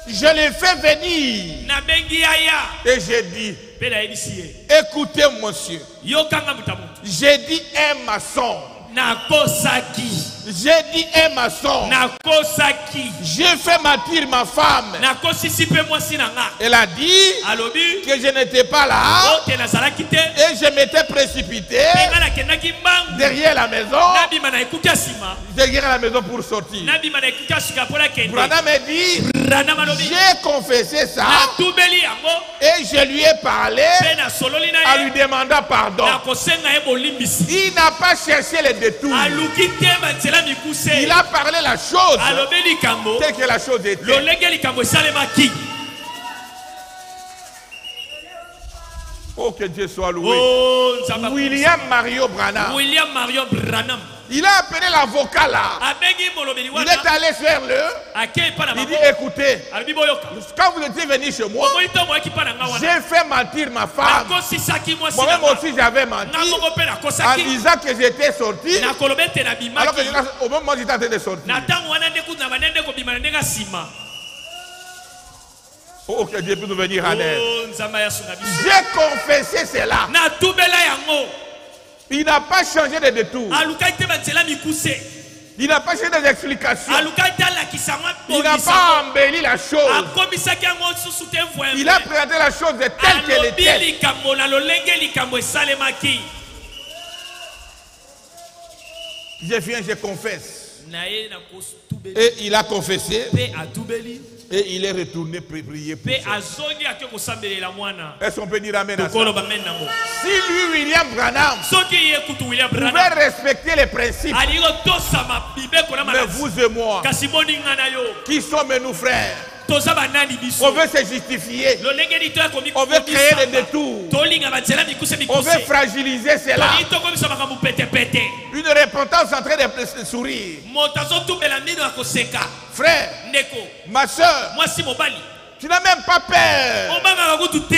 C: Je l'ai fait venir
D: nabengi yaya
C: et j'ai dit,
D: mpe nayebisi ye
C: écoutez monsieur,
D: yokanga muta moto
C: j'ai dit un maçon.
D: nakosaki
C: J'ai dit un maçon.
D: nakosaki
C: J'ai fait mentir ma femme.
D: nakosisi mpe mwasi na nga
C: Elle a dit
D: alobi
C: que je n'étais pas là
D: ote nazalaki te
C: et je m'étais précipité
D: mpe nga nakendaki mbangu
C: derrière la maison,
D: nabima na ekuki ya nsima
C: derrière la maison pour sortir.
D: nabima na ekuki ya suka mpo nakende
C: Branham m'a dit,
D: Branham alobi
C: j'ai confessé ça
D: natubeli yango
C: et je lui ai parlé
D: mpe nasololi na
C: en lui
D: ye
C: demandant pardon.
D: nakosenga ye bolimbisi
C: Il n'a pas cherché les détours.
D: aluki te banzela mikuse
C: Il a parlé la chose
D: alobi likambo
C: telle que la chose était.
D: lolenge likambo esalemaki
C: Oh, que Dieu soit loué.
D: o nzamba
C: William Mario Branham.
D: William Marion Branham
C: Il a appelé l'avocat là.
D: abengi molobeli
C: Il
D: wana
C: est allé faire le.
D: akei mpa na
C: Il dit,
D: bango
C: écoutez,
D: alobi boyoka
C: quand vous étiez venu chez moi,
D: omoi ntango oyaki mpa na nga wana
C: j'ai fait mentir ma femme.
D: nakosisaki mwasi
C: Moi-même
D: na nga
C: aussi, j'avais menti
D: nga moko mpe
C: en
D: nakosaki
C: disant que j'étais sorti.
D: nakoloba ete
C: Alors
D: nabimaki
C: que au moment où j'étais en train de sortir.
D: na ntango wana nde kutu na banende kobima na ndenge nsima
C: Oh, que Dieu peut nous venir en aide.
D: o nzambe yasunga biso
C: J'ai confessé cela.
D: natubela yango
C: Il n'a pas changé de détour.
D: alukaki te banzela mikuse
C: Il n'a pas cherché des explications.
D: alukaki te alakisa yango
C: Il n'a
D: abongisa
C: pas embelli la chose.
D: akomisaki yango susu te
C: Il a présenté la chose telle qu'elle
D: alobi
C: était.
D: likambo na lolenge likambo esalemaki
C: Je viens, je confesse.
D: na ye nakotubeli
C: Et il a confessé.
D: mpe atubeli
C: Et il est retourné prier pour
D: mpe
C: ça.
D: azongi ake kosambelela mwana
C: Est-ce qu'on peut dire amen à ça?
D: tokoloba mene nango
C: Si lui, William Branham,
D: soki ye kutu William
C: pouvait
D: Branham
C: respecter les principes,
D: alingi kotosama bibeko na
C: mais
D: malasi
C: vous et moi,
D: kasi moninga na yo
C: qui sommes nous frères,
D: toza banani
C: on
D: biso
C: veut se justifier,
D: lolenge ni toya
C: on veut créer des détours,
D: tolinga banzela mikuse
C: on veut
D: mikuse
C: fragiliser cela.
D: tolingi tokomisa makambo petepete
C: Une repentance en train de sourire.
D: moto azotumbela mino ya koseka
C: Frère,
D: ndeko
C: ma soeur,
D: mwasi mobali
C: tu n'as même pas peur.
D: obangaka kutu te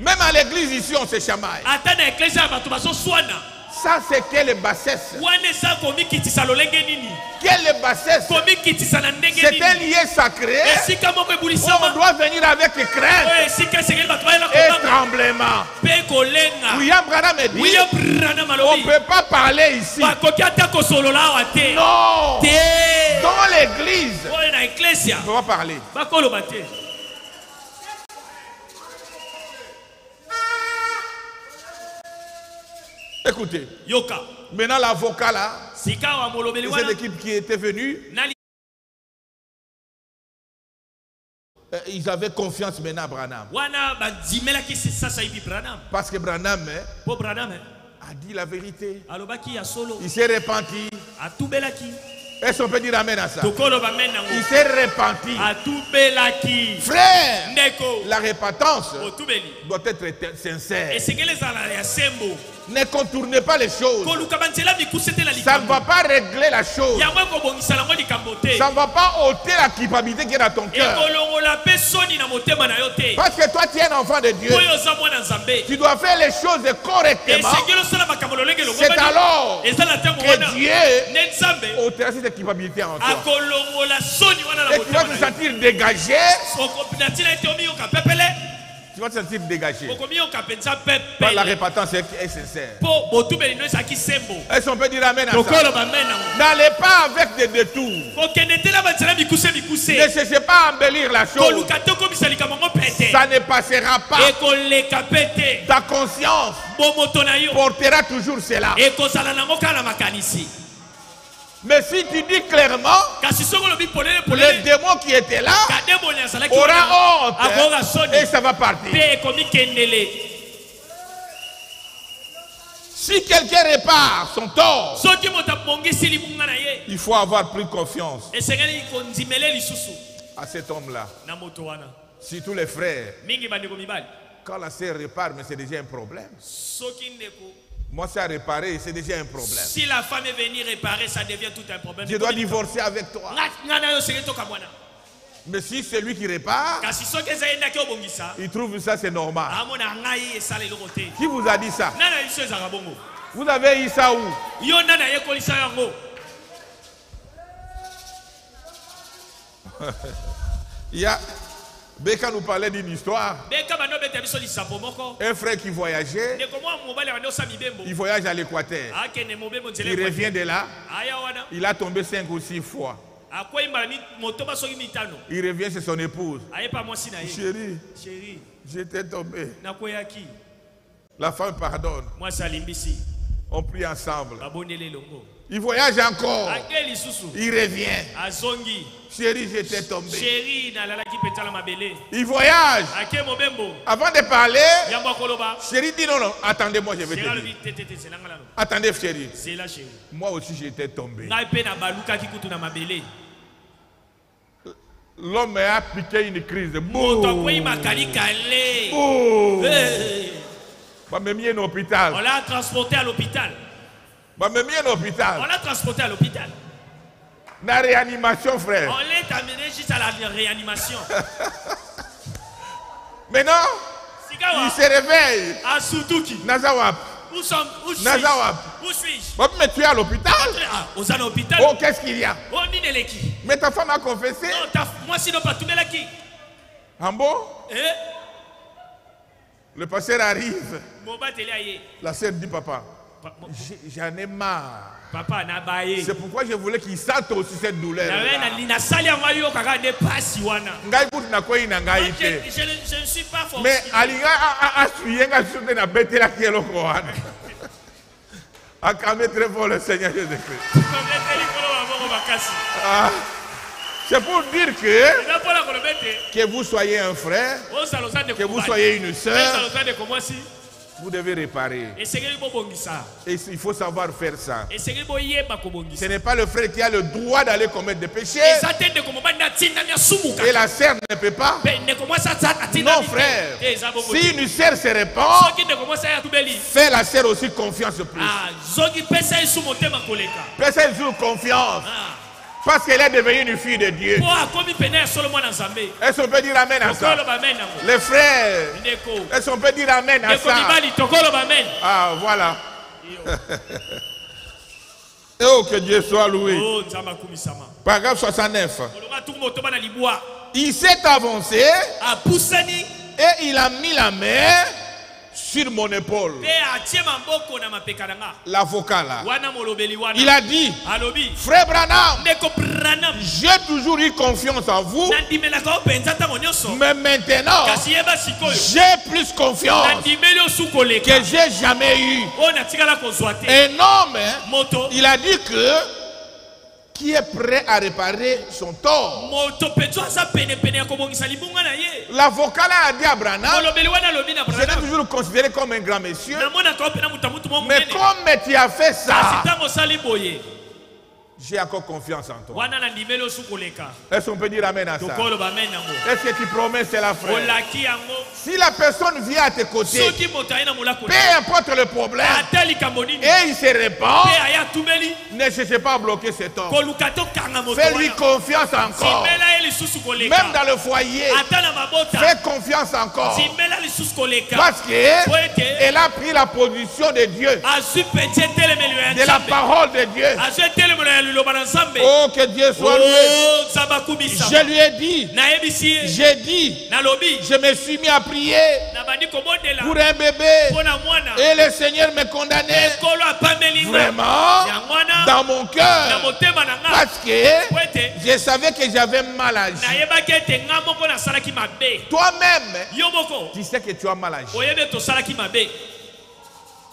C: Même à l'église ici, on se chamaille.
D: ata na eklesia ya bato bazoswana
C: Ça, c'est quelle bassesse.
D: wana eza komikitisa lolenge nini
C: Quelle bassesse.
D: komikitisa na ndenge
C: C'est
D: nini
C: un lieu sacré.
D: esika moko
C: On
D: ebulisama
C: doit venir avec crainte
D: oyo esika esengeli bato bayela
C: et
D: kobanga
C: tremblement.
D: mpe kolenga
C: William Branham me dit,
D: William Branham
C: on
D: alobi
C: ne peut pas parler ici.
D: bakoki ata kosolola awa te
C: Non.
D: te
C: Dans l'église,
D: oyo na eklesia
C: on ne peut pas parler.
D: bakoloba te
C: Écoutez,
D: yoka
C: maintenant l'avocat là,
D: sika wa molobeli
C: cette
D: wana
C: équipe qui était venue,
D: nali
C: ils avaient confiance maintenant à Branham.
D: wana bandimelaki sasa hivi Branham
C: Parce que Branham
D: po Branham
C: a dit la vérité.
D: alobaki ya solo
C: Il s'est repenti.
D: atubelaki
C: Est-ce qu'on peut dire amen à ça?
D: tokoloba mene
C: Il
D: nango
C: s'est repenti.
D: atubelaki
C: Frère,
D: ndeko
C: la repentance
D: otubeli
C: doit être sincère.
D: esengeli ezala ya sembo
C: Ne contournez pas les choses.
D: koluka banzela mikuse te na
C: Ça ne
D: likambo
C: va pas régler la chose.
D: yango ekobongisa nango likambo te
C: Ça ne va pas ôter la culpabilité qui est dans ton cœur.
D: ekolongola mpe soni na motema na yo te
C: Parce que toi, tu es un enfant de Dieu.
D: oyo oza mwana nzambe
C: Tu dois faire les choses correctement.
D: esengeli osala makambo lolenge
C: C'est alors
D: eza na ntango
C: que
D: wana
C: Dieu
D: nde nzambe
C: ôtera cette culpabilité en toi.
D: akolongola soni wana na
C: Et tu vas
D: motema
C: te
D: na yo
C: sentir dégagé.
D: na ntina ete omiyoka pepele
C: Tu vas te sentir dégagé.
D: okomiyoka mpenza
C: Par la
D: pepele
C: repentance est sincère.
D: mpo botumeli no ezalaki sembo
C: Est-ce qu'on peut dire amen à ça?
D: tokoloba mbe nango
C: N'allez pas avec des détours.
D: kokende te na banzela mikuse
C: Ne
D: mikuse
C: cherchez pas à embellir la chose.
D: koluka te okomisa likambo ngo pete
C: Ça ne passera pas.
D: ekoleka pe te
C: Ta conscience
D: bomoto na yo
C: portera toujours cela.
D: ekozala nango kaka na makanisi
C: Mais si tu dis clairement,
D: kasi soki olobi polele
C: le
D: polele
C: démon qui était là
D: kademoni azalaki
C: aura honte
D: akoyoka soni
C: et ça va partir.
D: mpe ekomikendele
C: Si quelqu'un répare son tort,
D: soki moto abongisi libunga na ye
C: il faut avoir plus confiance
D: esengeli kondimele lisusu
C: à cet homme-là.
D: na moto wana
C: Surtout les frères.
D: mingi bandeko mibali
C: Quand la sœur répare, mais c'est déjà un problème.
D: soki ndeko
C: Moi, ça a réparé, c'est déjà un problème.
D: si la femme est venue réparer ça devient tout un problème
C: Je dois divorcer avec toi.
D: nga na yo sengeli toka bwana
C: Mais si c'est lui qui répare,
D: kasi soki eza ye ndaki obongisa
C: il trouve ça c'est normal.
D: amona ngai esala eloko te
C: Qui vous a dit ça?
D: nana biso ezaka bongo
C: Vous avez eu ça où?
D: yo nana yekolisa yango
C: Il y a... Beka nous parlait d'une histoire.
D: beka bando beta biso lisapo moko
C: Un frère qui voyageait,
D: ndeko mwa mobali bando sa mibembo
C: il voyage à l'Équateur.
D: akende mobembo nzela
C: Il revient de là,
D: aya wana
C: il a tombé 5 ou 6 fois.
D: akwei mbala motoba soki mitano
C: Il revient chez son épouse.
D: ayepa mwasi na ye
C: Chérie,
D: sheri
C: j'étais tombé.
D: nakweyaki
C: La femme pardonne.
D: mwasi alimbisi
C: On prie ensemble.
D: babondeli elongo
C: Il voyage encore.
D: ake lisusu
C: Il revient.
D: azongi
C: Chérie, j'étais tombé.
D: sheri nalalaki petala mabele
C: Il voyage.
D: ake mobembo
C: Avant de parler,
D: yambo akoloba
C: chérie dit non, non, attendez-moi, je vais
D: sheri
C: te dire.
D: alobi tetete zelanga lano
C: Attendez, chérie.
D: zela sheri
C: Moi aussi, j'étais tombé.
D: ngai mpe nabalukaki kutu na mabele
C: L'homme a piqué une crise.
D: moto
C: Boum.
D: akwei makalikale
C: Boum.
D: Eh,
C: Bah, me mis en hôpital.
D: on l'a transporté à l'hôpital
C: Bah, me mis en
D: on
C: hôpital.
D: l'a transporté à l'hôpital
C: La réanimation, frère.
D: on l'a amené juste à la réanimation
C: Maintenant, il
D: sikawa
C: se réveille.
D: asutuki
C: Nazawap.
D: où suis-je
C: Nazawap.
D: où suis-je
C: Bah, mais tu es à l'hôpital.
D: ah aux an hôpital
C: Oh, qu'est-ce qu'il y a?
D: oh nini eleki
C: Mais ta femme a confessé.
D: non moi sinon pas tumelaki
C: En bon,
D: eh
C: le pasteur arrive.
D: mobateli aye
C: La sœur dit, papa, j'en ai marre.
D: papa na baye
C: C'est pourquoi je voulais qu'il sente aussi cette douleur.
D: na nasali yango ayokaka nde pasi wana
C: Ngai kutu na kwei na ngai te.
D: je ne suis pas
C: Mais
D: forcé
C: alinga asuyenga surte na betela kieloko wana. Acclamez très fort le Seigneur Jésus-Christ.
D: Kobeteli kolo wa bongo makasi
C: Ah, c'est pour dire que
D: eza mpona koloba ete
C: que vous soyez un frère,
D: ozala oza ndeko
C: que vous
D: mobali.
C: soyez une
D: Ozala
C: sœur,
D: oza ndeko mwasi
C: vous devez réparer.
D: esengeli bobongisa
C: Et il faut savoir faire ça.
D: esengeli boyeba
C: Ce
D: kobongisa
C: n'est pas le frère qui a le droit d'aller commettre des péchés
D: eza te ndeko mobali nde atindami asumuka
C: et la sœur ne peut pas.
D: mpe ndeko mwasi atindami
C: Non,
D: te.
C: frère.
D: Te eza bongo
C: Si
D: te.
C: une sœur se répand,
D: soki ndeko mwasi aye atubeli
C: fais la sœur aussi confiance plus.
D: zoki pesa esu motema koleka
C: Fais elle joue confiance. Parce qu'elle est devenue une fille de Dieu.
D: mpo akomi pene ya solo mwana nzambe
C: Est-ce qu'on peut dire amen à ça?
D: tokoloba amen yango
C: Les frères,
D: ndeko
C: est-ce qu'on peut dire amen à
D: ndeko
C: ça?
D: mibali tokoloba amen
C: Ah, voilà. Et oh, que Dieu soit loué.
D: o nzambe akumisama
C: Paragraphe 69.
D: kolonga tuku motoba na libwa
C: Il s'est avancé
D: apusani
C: et il a mis la main sur mon épaule.
D: mpe atie maboko na mapeka na nga
C: L'avocat là.
D: wana molobeli wana
C: Il a dit,
D: alobi
C: frère Branham,
D: ndeko branam
C: j'ai toujours eu confiance en vous,
D: nandimelaka yo mpenza ntango nyonso
C: mais maintenant,
D: kasi yeba sikoyo
C: j'ai plus confiance
D: nandimeli yo su
C: que
D: koleka
C: j'ai jamais eu.
D: oyo natikala kozwa te
C: Un homme,
D: moto
C: il a dit que qui est prêt à réparer son tort.
D: moto mpenza aza penepene ya kobongisa libunga na ye
C: L'avocat là a dit à Branham,
D: molobeli wana alobi na
C: je l'ai
D: branam
C: toujours considéré comme un grand monsieur,
D: namonaka yo mpena mutu mutu mo
C: mais
D: monene
C: comme tu as fait
D: kasi
C: ça,
D: ntango osali boye
C: j'ai encore confiance en toi.
D: wana nandimeli yo su koleka
C: Est-ce qu'on peut dire amen à ça?
D: tokoloba amen yango
C: Est-ce que tu promets cela, frère?
D: olaki yango
C: Si la personne vient à tes côtés,
D: soki moto aye na molako
C: peu importe le problème,
D: ata likambo nini
C: et il se répand,
D: mpe aye atumeli
C: ne cherchez pas à bloquer cet homme.
D: koluka tokanga moto
C: Fais-lui
D: wana
C: confiance encore.
D: zimela ye lisusu
C: Même
D: koleka
C: dans le foyer,
D: ata na mabota
C: fais confiance encore.
D: zimela lisusu koleka
C: Parce
D: po
C: qu'elle
D: ete
C: a pris la position de Dieu,
D: azwi mpenzi etelemelo ya
C: de la
D: nzambe
C: parole de Dieu.
D: azwi etelemelo ya liloba na nzambe
C: Oh, que Dieu soit loué.
D: o nzambe akumisama
C: Je lui ai dit,
D: nayebisi ye
C: j'ai dit,
D: nalobi
C: je me suis mis à prier
D: nabandi kobondela
C: pour un bébé
D: mpo na mwana
C: et le Seigneur me condamnait
D: ekolo apambeli nga
C: vraiment
D: yango wana
C: dans mon
D: na
C: cœur
D: motema na nga
C: parce que
D: po ete
C: je savais que j'avais mal agi.
D: nayebaki ete nga moko nasalaki mabe
C: Toi-même,
D: yo moko
C: tu sais que tu as mal agi.
D: oyebi ete osalaki mabe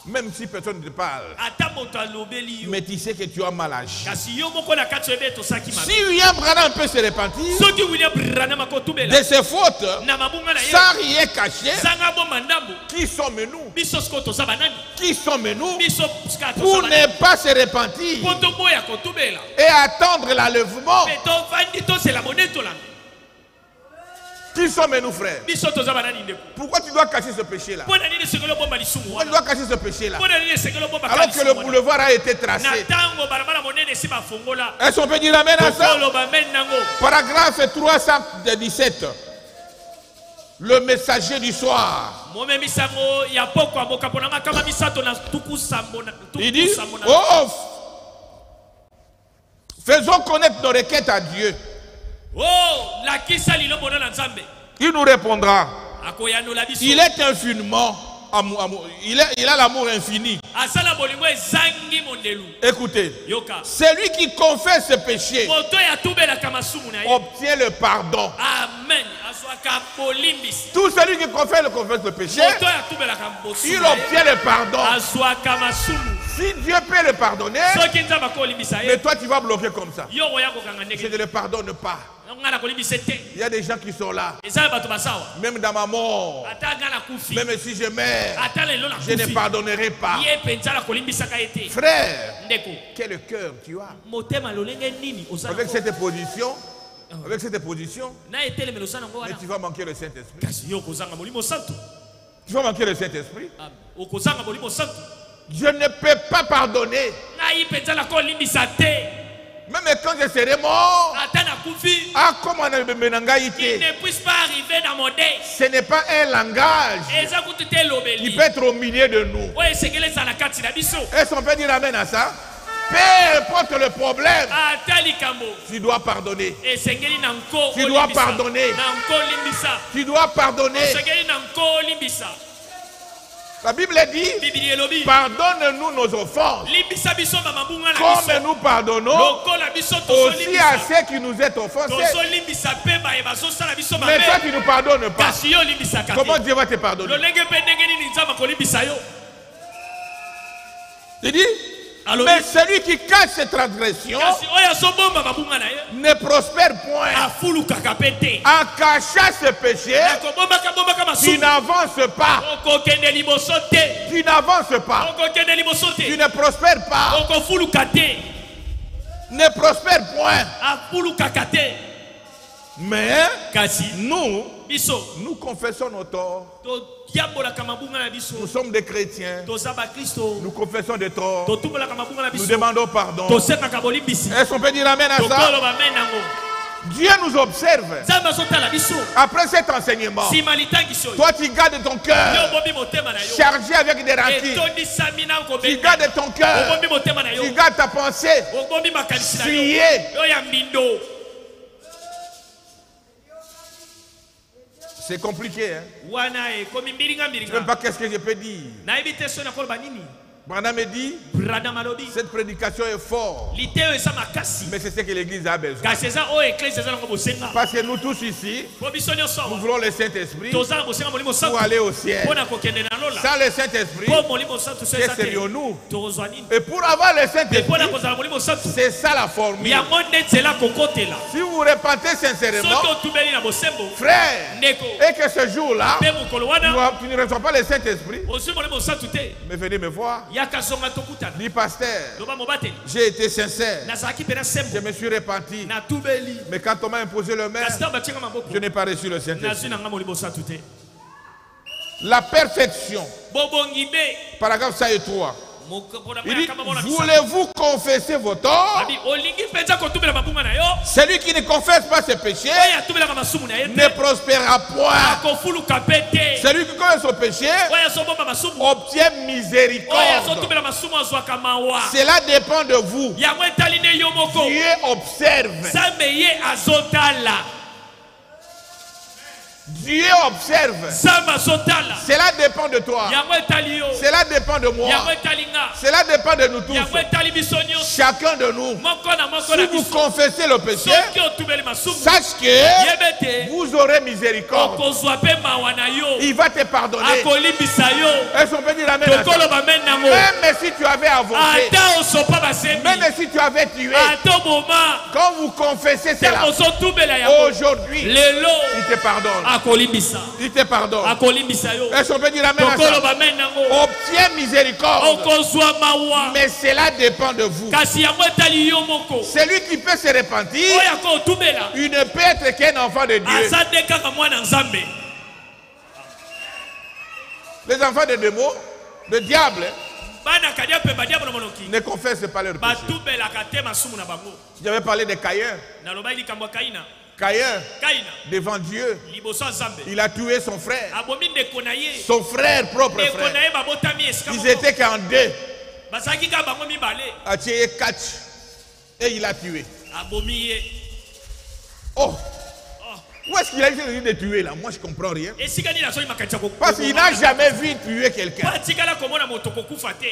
C: Même si personne ne te parle,
D: ata moto alobeli yo
C: mais tu sais que tu as mal agi.
D: kasi yo moko na kati oyebi ete osalaki mabe
C: Si William Branham peut se repentir
D: soki william branam akotubela
C: de ses fautes
D: na mabunga na ye
C: sans rien cacher,
D: sanga bomba ndambo
C: Qui sommes-nous?
D: Biso sko toza banani?
C: Qui sommes-nous
D: Biso ska toza
C: pour
D: banani?
C: ne pas se repentir
D: Poto boya kotubela.
C: et attendre l'enlèvement?
D: Mais to vandi to c'est la monnaie to la.
C: Qui sommes-nous, frères?
D: Biso toza banani ndeko.
C: Pourquoi tu dois cacher ce péché-là?
D: Pona nini sekelo bomba lisumu
C: Pourquoi tu
D: wana?
C: dois cacher ce péché-là?
D: Pona nini sekelo bomba
C: Alors que le boulevard a été
D: na
C: tracé.
D: tango barabara monene si bafongola.
C: Est-ce qu'on peut dire amen à ça?
D: Tokolo bamen nango.
C: Paragraphe 317. Le messager du soir.
D: Mome misango ya poko amoka pona makama misato na tuku sambona.
C: Il dit, oh, faisons connaître nos requêtes à Dieu.
D: Oh, la kisa lilo bona na nzambe.
C: Il nous répondra.
D: Akoyano la biso.
C: Il est infiniment amour. Il a l'amour infini.
D: Asala bolingo ezangi mondelu.
C: Écoutez,
D: Yoka.
C: celui qui confesse ce péché
D: Moto ya tubela kamasumu na ye.
C: obtient le pardon.
D: Amen. Aswaka bolimbisi.
C: Tout celui qui confesse le péché,
D: Moto ya tubela kambosu.
C: il obtient le pardon.
D: Aswaka masumu.
C: Si Dieu peut le pardonner,
D: Soki nzamba ko limbisa
C: mais
D: ye.
C: toi tu vas bloquer comme ça.
D: Yo oya ko kanga
C: Je
D: ndenge.
C: ne le pardonne pas.
D: Ngana ko limbisa te.
C: Il y a des gens qui sont là.
D: Ezala bato basawa.
C: Même dans ma mort,
D: Ata ngana kufi.
C: même si je meurs,
D: Ata lelo na
C: je ne
D: kufi.
C: pardonnerai pas.
D: Ye penza ko limbisa ka ete.
C: Frère,
D: Ndeko.
C: quel cœur tu as?
D: Motema lolenge nini osala.
C: Avec cette position,
D: na etele melosana ngo
C: mais
D: wana.
C: tu vas manquer le Saint-Esprit.
D: Kasi yo kozanga molimo santo.
C: Tu vas manquer le Saint-Esprit.
D: Okozanga molimo santo.
C: Je ne peux pas pardonner.
D: Na yi penza la ko limbisa te.
C: Même quand je serai mort,
D: Ata na kufi.
C: ah, comment on a
D: Il ne puisse pas arriver dans mon dé.
C: ce n'est pas un langage
D: Eza kutete
C: qui
D: lobeli.
C: peut être au milieu de nous.
D: Oye sekele za na kati na biso.
C: Est-ce qu'on peut dire amen à ça? Peu importe le problème,
D: Ata likambo.
C: tu dois pardonner.
D: Esengeli na nko.
C: Tu dois pardonner.
D: Na nko limbisa.
C: Tu dois pardonner.
D: Esengeli na nko limbisa.
C: La Bible dit,
D: Bibili elobi.
C: pardonne-nous nos offenses,
D: Limbisa biso ba mabunga na
C: comme
D: biso.
C: nous pardonnons
D: Lokola biso to
C: aussi à ceux qui nous est offensés.
D: Tozo limbisa pe ba ebaso sala biso
C: Mais toi,
D: mabe.
C: tu ne pardonnes pas.
D: Kasi yo limbisa kati.
C: Comment Dieu va te pardonner?
D: Lolenge pe ndenge nini nzamba ko limbisa yo.
C: Il dit,
D: Alors,
C: mais celui qui cache ses transgressions
D: kasi oya so bomba mabunga na ye.
C: ne prospère point.
D: Afulu kakapete.
C: En cachant ce péché,
D: Akobomba kabomba
C: tu
D: kamasumu.
C: n'avances pas.
D: Okokende liboso te.
C: Tu n'avances pas.
D: Okokende liboso
C: Tu
D: te.
C: ne prospères pas.
D: Okofuluka te.
C: Ne prospère point.
D: Afulukaka te.
C: Mais
D: Kasi
C: nous,
D: biso
C: nous confessons nos torts.
D: to diabolaka mabunga na
C: Nous
D: biso.
C: sommes des chrétiens.
D: Toza ba Kristo.
C: Nous confessons des torts.
D: To tumbolaka mabunga na
C: Nous
D: biso.
C: demandons pardon.
D: Tosekaka bolimbisi.
C: Est-ce qu'on peut dire amen à ça?
D: Tokolo ba menango.
C: Dieu nous observe.
D: Nzambe azotala biso.
C: Après cet enseignement,
D: Sima litangiso.
C: toi tu gardes ton
D: Yo
C: cœur
D: bombi motema na yo.
C: chargé avec des rancines.
D: Etondisami na
C: Tu
D: kobenga.
C: gardes ton cœur.
D: Obombi motema na yo.
C: Tu gardes ta pensée.
D: Obombi makanisi na yo.
C: Sciée.
D: Yo ya mbindo.
C: C'est compliqué, hein?
D: Wana e komi mbiringa
C: Je ne sais même
D: mbiringa.
C: pas qu'est-ce que je peux dire.
D: Na ebite so na koloba nini?
C: Branham me dit,
D: Brada malobi.
C: cette prédication est forte.
D: Liteo esa makasi.
C: Mais c'est ce que l'Église a besoin.
D: Kasi eza oyo eklesi eza nango bosenga.
C: Parce que nous tous ici,
D: Po biso nyonso
C: nous
D: awa.
C: voulons le Saint-Esprit
D: Toza na bosenga molimo
C: pour
D: santo.
C: aller au ciel.
D: Mpona kokende na lola.
C: Sans le Saint-Esprit,
D: Po molimo santo so
C: que
D: eza te.
C: serions-nous?
D: Tokozwa nini?
C: Et pour avoir le
D: Mpona
C: Saint-Esprit,
D: kozala molimo santo.
C: c'est ça la formule.
D: Yango nde nzela kokotela.
C: Si vous repentez sincèrement,
D: Soki otubeli na bosembo.
C: frère,
D: Ndeko.
C: et que ce jour-là,
D: Mpe mokolo wana.
C: tu ne reçois pas le Saint-Esprit,
D: Ozwi molimo santo te.
C: mais venez me voir.
D: Yaka zonga tokutana.
C: Dis pasteur,
D: Loba mobateli.
C: j'ai été sincère.
D: Nazalaki mpe na
C: Je
D: sembo.
C: me suis repenti.
D: Na tubeli.
C: Mais quand on m'a imposé le main,
D: Kasi ntango batianga maboko.
C: je n'ai pas reçu le
D: Nazwi
C: Saint-Esprit.
D: na nga molimo santo te.
C: La perfection,
D: Bobongi nde.
C: paragraphe 103.
D: Mpona
C: Il dit,
D: mayaka mabona biso.
C: voulez-vous confesser vos torts?
D: Abi olingi mpenza kotubela mabunga na yo.
C: Celui qui ne confesse pas ses péchés
D: Oyo atubelaka masumu na ye
C: ne
D: te.
C: prospérera point.
D: Akofuluka pe te.
C: Celui qui confesse son péché
D: Oyo azobomba masumu.
C: obtient
D: Oyo
C: miséricorde.
D: azotubela masumu azwaka mawa.
C: Cela dépend de vous.
D: Yango etali nde yo moko.
C: Dieu observe.
D: Nzambe ye azotala.
C: Dieu observe.
D: Nzambe azotala.
C: Cela dépend de toi.
D: Yango etali yo.
C: Cela dépend de moi.
D: Yango etali nga.
C: Cela dépend de nous tous.
D: Yango etali biso nyonso.
C: Chacun de nous.
D: Moko na moko
C: Si
D: na
C: vous
D: biso.
C: confessez le péché,
D: Soki otubeli masumu.
C: sache que
D: Yebe te.
C: vous aurez miséricorde.
D: Okozwa pe mawa na yo.
C: Il va te pardonner.
D: Akolimbisa yo.
C: Est-ce qu'on peut dire amen à ça?
D: Tokoloba men nango.
C: Même si tu avais avorté,
D: Ata osopa basembi.
C: même si tu avais tué,
D: Ata boma.
C: quand vous confessez cela,
D: Ntango ozotubela yango.
C: aujourd'hui,
D: Lelo.
C: il te pardonne.
D: akolimbisa
C: Il te pardonne.
D: akolimbisa yo
C: Est-ce qu'on peut dire amen à
D: tokolo
C: ça?
D: bamen nango
C: Obtiens miséricorde.
D: okozwa mawa
C: Mais cela dépend de vous.
D: kasi yango etali yo moko
C: Celui qui peut se repentir,
D: oyo akotumela
C: il ne peut être qu'un enfant de Dieu.
D: aza nde kaka mwana nzambe.
C: Les enfants de démons, de diable,
D: bana kadia pe badia bona monoki
C: ne confessent pas leurs péchés.
D: batubelaka te masumu na bango.
C: J'avais parlé de Caïn.
D: nalobai likambo ya kaina
C: Caïn,
D: kaina
C: devant Dieu,
D: liboso ya nzambe
C: il a tué son frère.
D: abomi ndeko na ye
C: Son frère, propre
D: ndeko na
C: frère.
D: ye babotami esika
C: Ils
D: moko
C: étaient qu'en deux.
D: bazalaki kaka bango mibale
C: A tué catch. Et il a tué.
D: abomi ye.
C: Oh! Où est-ce qu'il a essayé de tuer là? Moi je comprends rien.
D: esika nini azoi makanisa
C: Parce qu'il n'a jamais vu tuer quelqu'un.
D: po atikala komona moto kokufa te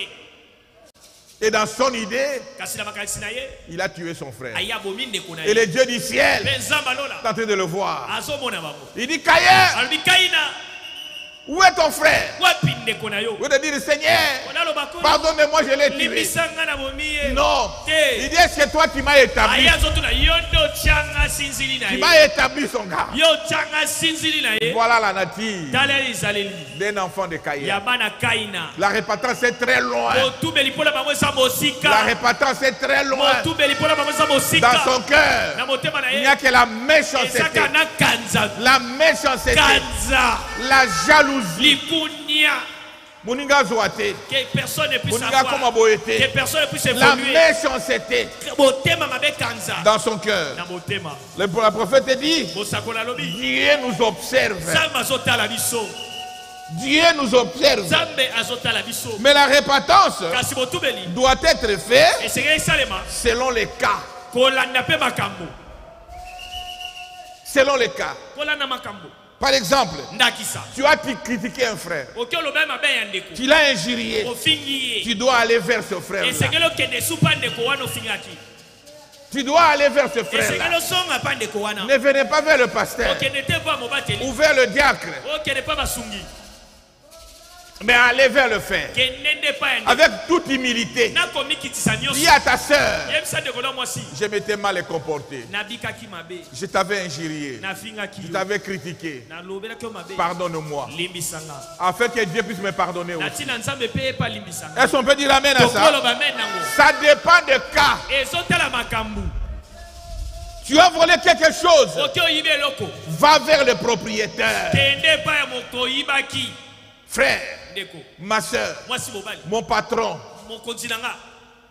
C: Et dans son idée,
D: kasi na makanisi na ye
C: il a tué son frère.
D: aye abomi ndeko na
C: Et
D: ye
C: le Dieu du ciel
D: mpe nzambe alola
C: est en train de le voir.
D: azomona bango
C: Il dit Caïn,
D: alobi kaina
C: où est ton frère?
D: wapi ndeko na yo
C: Vous de dire Seigneur,
D: onaloba ko
C: pardonne-moi, je l'ai tué.
D: limbisa nga na bomi ye
C: Non.
D: te
C: Il dit est-ce que toi tu m'as établi?
D: aye azotuna yo nde otyanga sinzili na
C: Tu
D: ye
C: m'as établi son gars.
D: yo otyanga sinzili na ye
C: Voilà la nature
D: tala ezaleli
C: d'un enfant de
D: ya
C: Caïn.
D: bana kaina
C: La repentance est très loin.
D: motumeli mpo na bango eza
C: La
D: mosika
C: repentance est très loin.
D: motumeli mpo na bango eza
C: Dans
D: mosika
C: son cœur,
D: na motema na
C: il n'y a
D: ye
C: que la
D: eza
C: méchanceté.
D: kaka na kanza
C: La méchanceté.
D: kanza
C: La jalousie.
D: likunia
C: Moninga zoate.
D: que personne ne puisse
C: Moninga comme
D: savoir
C: aboyete.
D: que personne ne puisse
C: La
D: évoluer
C: méchanceté
D: motema mabe kanza
C: dans son cœur.
D: na motema
C: Le prophète dit,
D: bosakola lobi
C: Dieu nous observe.
D: nzambe azotala biso
C: Dieu nous observe.
D: nzambe azotala biso
C: Mais la repentance
D: kasi botumeli
C: doit être faite
D: esengeli esalema
C: selon les cas.
D: kolanda mpe makambo
C: Selon les cas.
D: kolanda makambo
C: Par exemple,
D: ndakisa
C: tu as critiqué un frère.
D: oki oloba mabe ya ndeko
C: Tu l'as injurié.
D: ofingi ye
C: Tu dois aller vers ce frère-là.
D: esengeli okende esu mpa ndeko wana ofingaki
C: Tu dois aller vers ce frère-là.
D: esengeli osonga mpa ndeko wana
C: Ne venez pas vers le pasteur
D: okende te mpa mobateli
C: ou vers le diacre,
D: okende mpa basungi
C: mais allez vers le frère.
D: kende nde mpa ya ndeko
C: Avec toute humilité.
D: nakomikitisa
C: Dis
D: nyonso
C: à ta soeur,
D: yebisa ndeko na mwasi
C: je m'étais mal comporté.
D: nabikaki mabe
C: Je t'avais injurié.
D: nafingaki
C: Je
D: yo
C: t'avais critiqué.
D: nalobelaki yo mabe
C: Pardonne-moi.
D: limbisanga
C: Afin que Dieu puisse me pardonner aussi.
D: natina nzambe mpe epa limbisanga
C: Est-ce qu'on peut dire amen à ça?
D: tokoloba me nango
C: Ça dépend de cas.
D: ezotala makambo
C: Tu as volé quelque chose.
D: oki oyibi eloko
C: Va vers le propriétaire.
D: kende epai ya moto oyibaki
C: Frère,
D: ndeko
C: ma soeur,
D: mwasi mobali
C: mon patron,
D: mokonzi na nga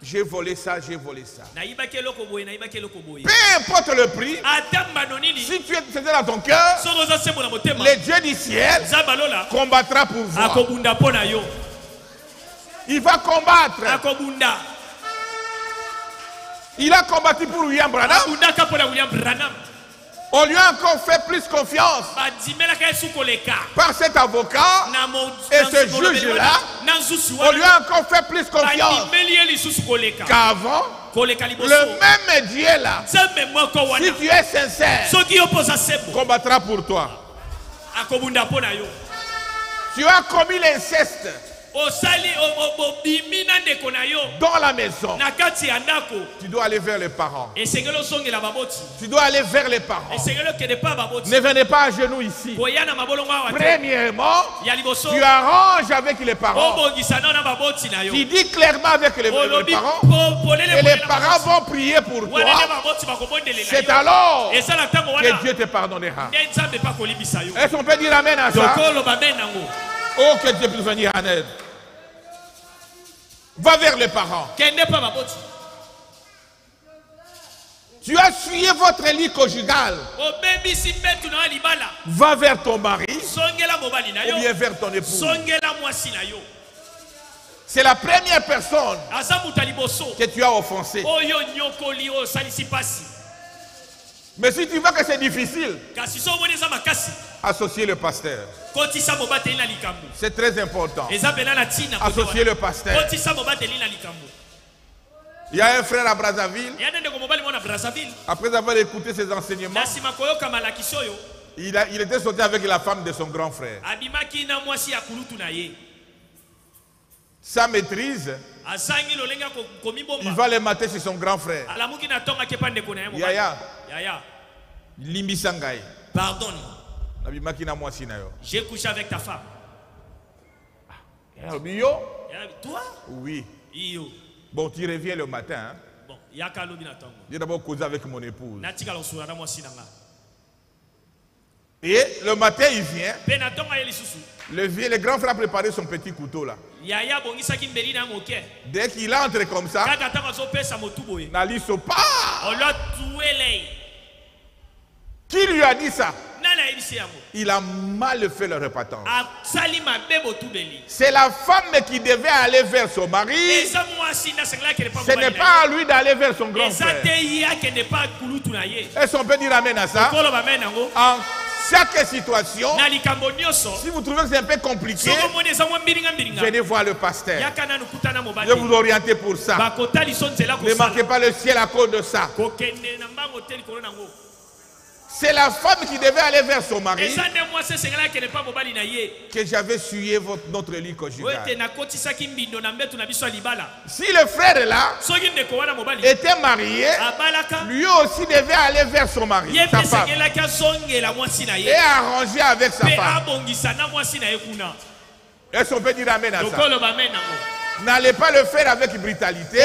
C: j'ai volé ça, j'ai volé ça.
D: nayibaki eloko boye nayibaki eloko boye
C: Peu importe le prix,
D: ata mbano nini
C: si tu es dans ton cœur,
D: soki oza sembo na motema
C: le Dieu du ciel
D: nzambe alola
C: combattra pour vous.
D: akobunda mpo na yo
C: Il va combattre.
D: akobunda
C: Il a combattu pour William Branham.
D: abundaka mpo na william branham
C: On lui a encore fait plus confiance
D: badimelaka ye su koleka
C: par cet avocat.
D: na
C: Et ce juge-là,
D: na nzusi
C: On lui a encore fait plus confiance
D: badimeli ye lisusu koleka
C: qu'avant.
D: koleka liboso
C: Le même Dieu là,
D: nzambe moko
C: si
D: wana
C: tu es sincère,
D: soki yo mpoza sembo
C: combattra pour toi.
D: akobunda mpo na yo
C: Tu as commis l'inceste
D: osali obimi na ndeko na yo
C: dans la maison.
D: na kati ya ndako
C: Tu dois aller vers les parents.
D: esengeli osongela baboti
C: Tu dois aller vers les parents.
D: esengeli okende mpa baboti
C: Ne venez pas à genoux ici.
D: koya na mabolongo awa te
C: Premièrement,
D: ya liboso
C: tu arranges avec les parents.
D: obongisa nao na baboti na yo
C: Tu dis clairement avec les
D: olobi
C: parents.
D: polele
C: Et les parents vont prier pour
D: wana nde
C: toi.
D: baboti bakobondelela
C: C'est
D: yo
C: alors
D: ezala ntango wana
C: que Dieu te pardonnera.
D: nde nzambe mpe akolimbisa yo
C: Est-ce qu'on peut dire amen à ça?
D: tokoloba me nango
C: Oh, que Dieu puisse venir en aide. Va vers les parents.
D: kende mpa baboti
C: Tu as essuyé votre lit conjugal.
D: obebisi mbetu na yo libala
C: Va vers ton mari
D: songela mobali na
C: ou bien
D: yo
C: vers ton épouse.
D: songela mwasi na yo
C: C'est la première personne
D: aza moto ya liboso
C: que tu as offensée.
D: oyo nyokoli oyo osalisi mpasi
C: Mais si tu vois que c'est difficile,
D: kasi so omoni eza makasi
C: associer le pasteur.
D: kotisa mobateli na likambo
C: C'est très important.
D: eza pena na ntina
C: Associer le pasteur.
D: kotisa mobateli na likambo
C: Il y a un frère à Brazzaville,
D: eya nde ndeko mobali mwana brazzaville
C: après avoir écouté ses enseignements,
D: na nsima koyoka malakisi oyo
C: il était sauté avec la femme de son grand frère.
D: abimaki na mwasi ya kulutu na ye
C: Sa maîtrise,
D: azangi lolenge ya
C: il
D: komibomba
C: va le mater chez son grand frère.
D: alamuki na tonga ke pa ndeko na ye mobali
C: Yaya,
D: yaya
C: Limbi Sangai.
D: pardonne J'ai couché avec ta femme. Toi?
C: Oui.
D: Iyo.
C: Bon, tu reviens le matin. Hein?
D: Bon, yaka lobi na tango.
C: J'ai d'abord causé avec mon épouse.
D: Natika lo sura na mo sinanga.
C: Et le matin, il vient.
D: Pe na tonga yeli susu.
C: Le grand frère a préparé son petit couteau là.
D: Yaya bongisa ki mbeli na moke.
C: Dès qu'il entre comme ça,
D: Kaka tanga zo pesa motubo ye.
C: Nali sopa.
D: On l'a tué lei.
C: Qui lui a dit ça?
D: Nana yebisi yango.
C: Il a mal fait le repatant.
D: A salima bebo tubeli.
C: C'est la femme qui devait aller vers son mari.
D: Eza mwasi na sengla ke pas.
C: Ce n'est pas à lui d'aller vers son grand frère.
D: Eza te ya ke ne pas kulutu na ye.
C: Est-ce qu'on peut dire amen à ça?
D: Kolo ba mena ngo.
C: En chaque situation,
D: Na likambo nyoso.
C: si vous trouvez que c'est un peu compliqué,
D: Soko mone za mbiringa mbiringa.
C: venez voir le pasteur.
D: Yaka na nukutana mobali.
C: Je vais vous orienter pour ça.
D: Ba kotali sonzela ko.
C: Ne manquez pas le ciel à cause de ça.
D: Kokende na mbango teli korona ngo.
C: C'est la femme qui devait aller vers son mari que j'avais souillé notre lit conjugal. Si le frère là était marié, lui aussi devait aller vers son mari, sa femme, et arranger avec sa femme. Est-ce qu'on peut dire amen à ça? N'allez pas le faire avec brutalité.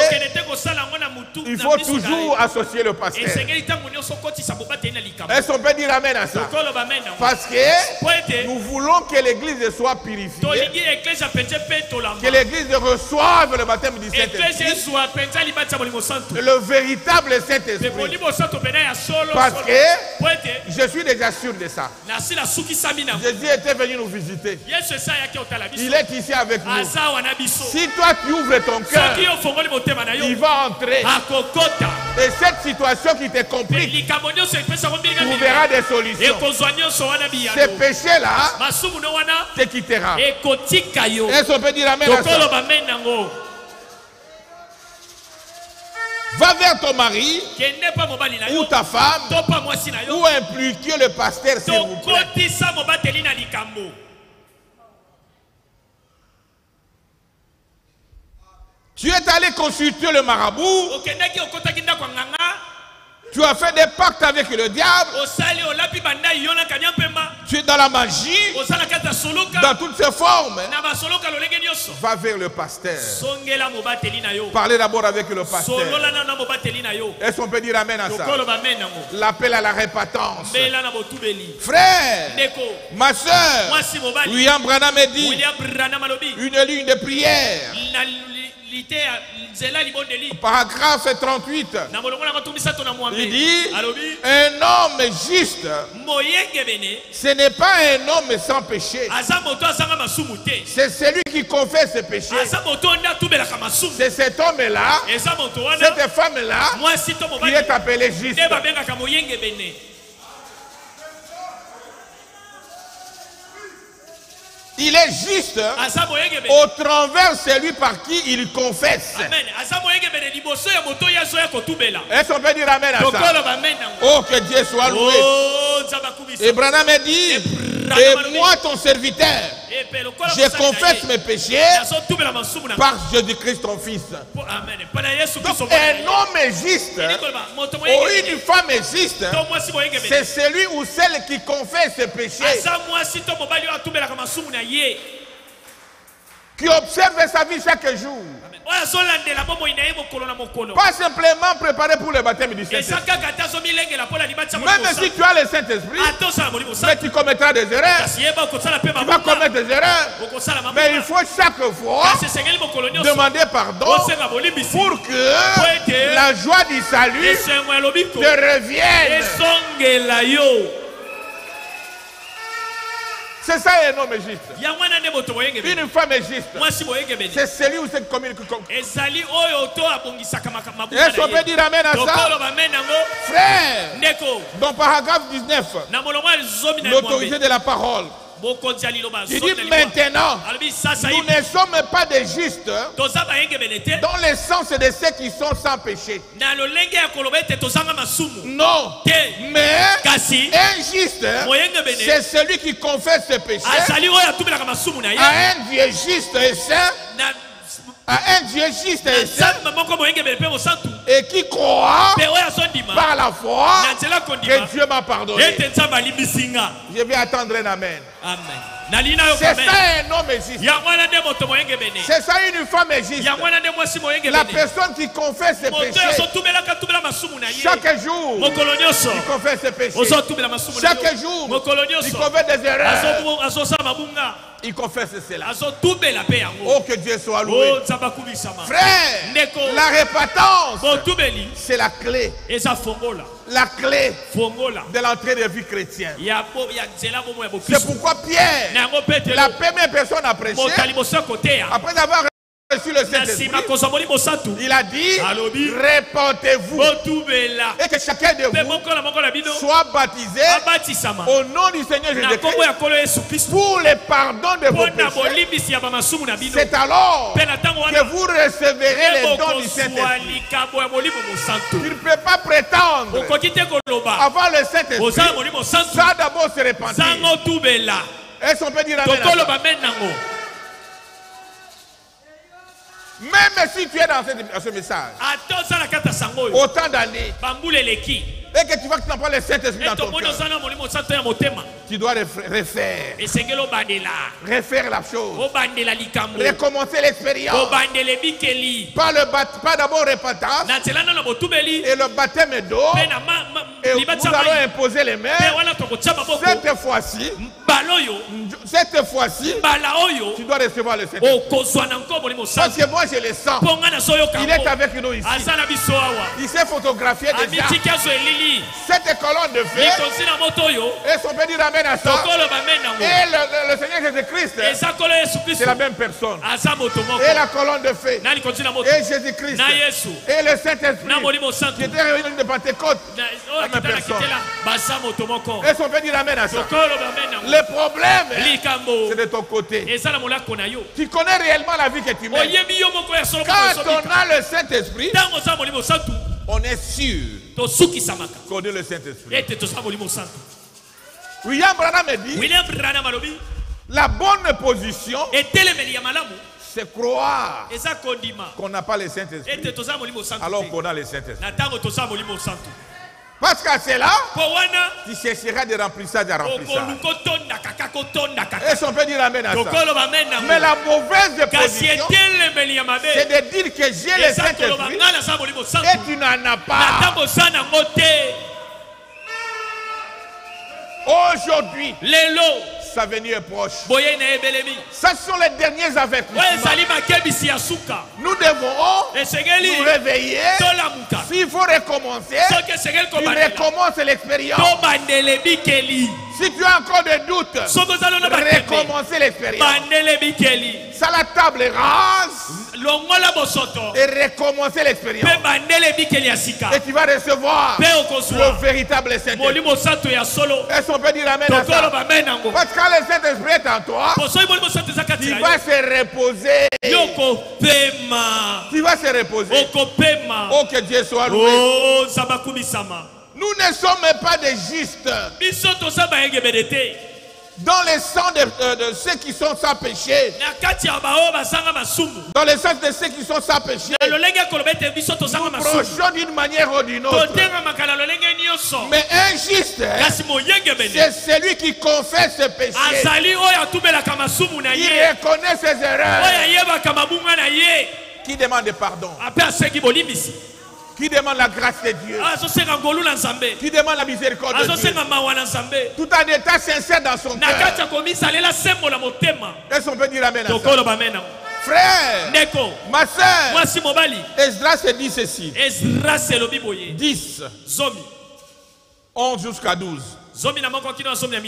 C: Il faut toujours associer le pasteur. Est-ce qu'on peut dire amen à ça? Parce que nous voulons que l'église soit purifiée. Que l'église reçoive le baptême du Saint-Esprit. Le véritable Saint-Esprit. Parce que je suis déjà sûr de ça. Jésus était venu nous visiter. Il est ici avec nous. Si toi tu ouvres ton cœur, il va entrer. Et cette situation qui te complique, tu verras des solutions. Ces péchés-là te quittera. Est-ce qu'on peut dire amen à ça? Va vers ton mari ou ta femme ou impliquer le pasteur s'il vous plaît. Tu es allé consulter le marabout. Tu as fait des pactes avec le diable. Tu es dans la magie, dans toutes ses formes. Va vers le pasteur. Parlez d'abord avec le pasteur. Est-ce qu'on peut dire amen à ça? L'appel à la repentance. Frère, ma soeur, William Branham dit une ligne de prière. Paragraphe 38. Il dit un homme juste, ce n'est pas un homme sans péché. C'est celui qui confesse ses péchés. C'est cet homme-là, cette femme-là qui est appelée juste. Il est juste au travers celui par qui il confesse. Est-ce qu'on peut dire amen à ça? Oh, que Dieu soit loué. Et Branham dit, et moi ton serviteur, je confesse mes péchés par Jésus-Christ ton fils. Donc un homme juste ou une femme juste, c'est celui ou celle qui confesse ses péchés, qui observe sa vie chaque jour. Pas simplement préparé pour le baptême du Saint-Esprit. Même si tu as le Saint-Esprit, mais tu commettras des erreurs. Tu vas commettre des erreurs. Mais il faut chaque fois demander pardon pour que la joie du salut te revienne. C'est ça un homme juste. Une femme est juste. C'est celui où c'est communique. Est-ce qu'on peut dire amen à ça? Frère, dans paragraphe 19, l'autorité de la parole. Il dit maintenant, nous ne sommes pas des justes dans le sens de ceux qui sont sans péché. Non, mais un juste, c'est celui qui confesse ses péchés à un Dieu juste et saint à un Dieu juste et saint, et qui croit par la foi que Dieu m'a pardonné. Je vais attendre un amen. C'est ça un homme juste. C'est ça une femme juste. La personne qui confesse ses péchés chaque jour, il confesse ses péchés. Chaque jour, il commet des erreurs. Il confesse cela. Oh, que Dieu soit loué. Frère, la repentance, c'est la clé. La clé de l'entrée de la vie chrétienne. C'est pourquoi Pierre, la première personne à prêcher, après avoir reçu le Saint-Esprit, il a dit, répentez-vous et que chacun de vous soit baptisé au nom du Seigneur Jésus-Christ pour le pardon de vos péchés. C'est alors que vous recevrez les dons du Saint-Esprit. Tu ne peux pas prétendre avoir le Saint-Esprit sans d'abord se repentir. Est-ce qu'on peut dire amen? Même si tu es dans ce message, autant d'années, et que tu vois que tu n'as pas le Saint-Esprit dans ton cœur, tu dois refaire la chose, recommencer l'expérience, pas d'abord repentance et le baptême d'eau, et nous allons imposer les mains. Cette fois-ci, tu dois recevoir le Saint-Esprit. Parce que moi je le sens. Il est avec nous ici. Il s'est photographié déjà. Cette colonne de feu. Et son peut dire amen à ça. Et le Seigneur Jésus-Christ, c'est la même personne. Et la colonne de feu. Et Jésus-Christ. Et le Saint-Esprit qui était réuni de Pentecôte. La même personne. Et son peut dire amen à ça. Le problème, c'est de ton côté. Tu connais réellement la vie que tu mènes. Quand on a le Saint-Esprit, on est sûr qu'on a le Saint-Esprit. William Branham dit, la bonne position, c'est croire qu'on n'a pas le Saint-Esprit alors qu'on a le Saint-Esprit. Parce qu'à cela, tu chercheras des remplissages à remplissage. Est-ce qu'on peut dire amen à ça? Mais la mauvaise position, c'est de dire que j'ai le Saint-Esprit et tu n'en as pas. Aujourd'hui, sa venue est proche. Ce sont les derniers avertissements. Nous devons nous réveiller. S'il faut recommencer, il recommence l'expérience. Si tu as encore des doutes, recommencer l'expérience. Ça la table rase et recommencer l'expérience. Et tu vas recevoir le véritable Saint-Esprit. Est-ce qu'on peut dire amen à ça? Parce que quand le Saint-Esprit est en toi, tu vas se reposer. Tu vas se reposer. Oh, que Dieu soit loué. Nous ne sommes pas des justes. Dans le sang de ceux qui sont sans péché. Dans le sens de ceux qui sont sans péché. Nous prochons d'une manière ou d'une autre. Mais un juste, c'est celui qui confesse ses péchés. Il reconnaît ses erreurs. Qui demande pardon. Qui demande la grâce de Dieu. Qui demande la miséricorde de Dieu. Tout en état sincère dans son cœur. Est-ce qu'on peut dire amen à ça? Frère, ma soeur, Esdras se dit ceci. 10, 11 jusqu'à 12.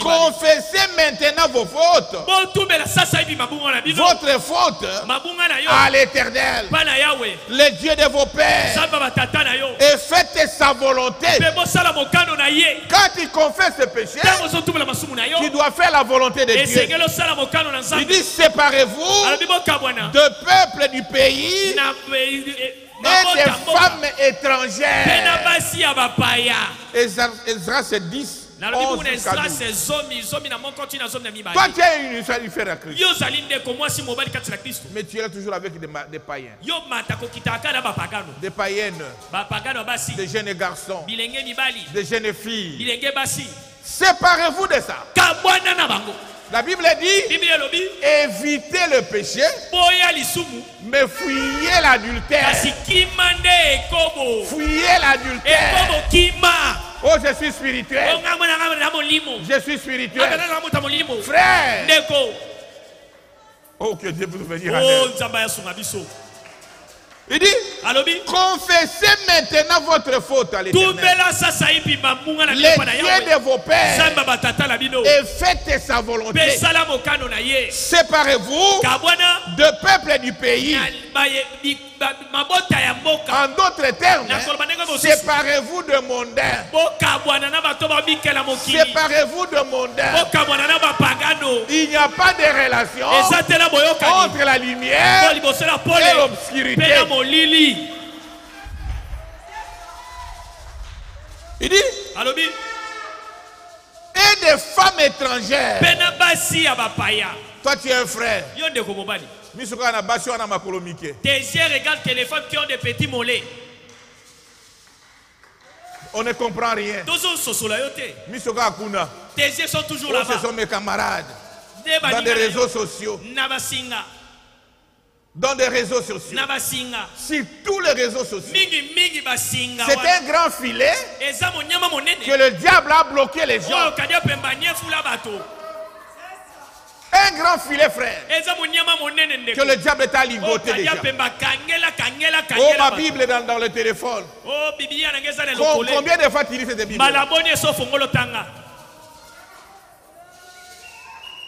C: Confessez maintenant vos fautes. Votre faute à l'Éternel, le Dieu de vos pères, et faites sa volonté. Quand tu confesses ce péché, tu dois faire la volonté de Dieu. Il dit séparez-vous de peuple du pays et des femmes étrangères. Esdras 10, 11 jusqu'à 12. Toi, tu as une histoire différente à Christ. Mais tu es là toujours avec des païens. Des païennes. Des jeunes garçons. Des jeunes filles. Séparez-vous de ça. La Bible dit, évitez le péché, mais fuyez l'adultère. Fuyez l'adultère. Oh, je suis spirituel. Je suis spirituel. Frère. Oh, que Dieu vous bénisse. Il dit, confessez maintenant votre faute à l'Éternel, les dieux de vos pères, et faites sa volonté. Séparez-vous de peuple du pays. En d'autres termes, séparez-vous de mondains. Séparez-vous de mondains. Il n'y a pas de relation entre la lumière et l'obscurité. Il dit, et des femmes étrangères. Toi tu es un frère. Tes yeux
D: regardent que les femmes qui ont des petits mollets.
C: On ne comprend rien.
D: Tes yeux sont toujours là-bas.
C: Ce sont mes camarades. Dans des réseaux sociaux. Dans des réseaux sociaux. Sur tous les réseaux sociaux. C'est un grand filet que le diable a bloqué les gens. Un grand filet, frère, que le diable t'a ligoté déjà. Oh, ma Bible est dans le téléphone. Combien de fois tu lis cette Bible?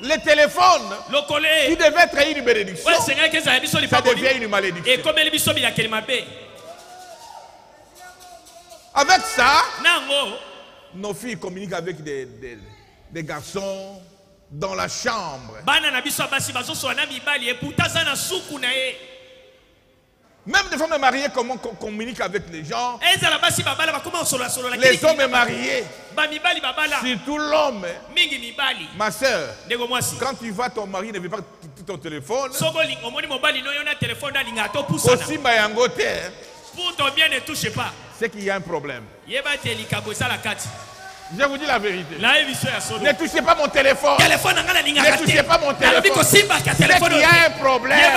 C: Le téléphone, qui devait être une bénédiction, ça devient une malédiction. Avec ça, nos filles communiquent avec des garçons dans la chambre. Même des femmes mariées communiquent avec les gens. Les hommes mariés, surtout l'homme. Ma soeur, quand tu vas, ton mari ne veut pas ton téléphone. Aussi,
D: pour ton bien, ne touche pas.
C: C'est qu'il y a un problème. Je vous dis la vérité. Ne touchez pas mon téléphone. Ne touchez pas mon téléphone. C'est qu'il y a un problème.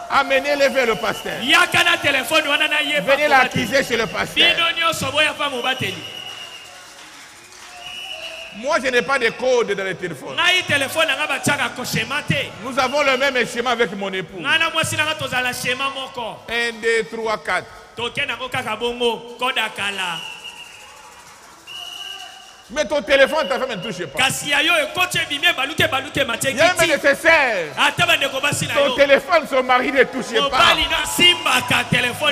C: Amenez-le vers le pasteur. Venez l'accuser chez le pasteur. Moi, je n'ai pas de code dans le téléphone. Nous avons le même schéma avec mon époux. 1, 2, 3, 4. Mais ton téléphone, ta femme ne touche pas. Il y a même nécessaire. Ton téléphone, son mari ne touche pas.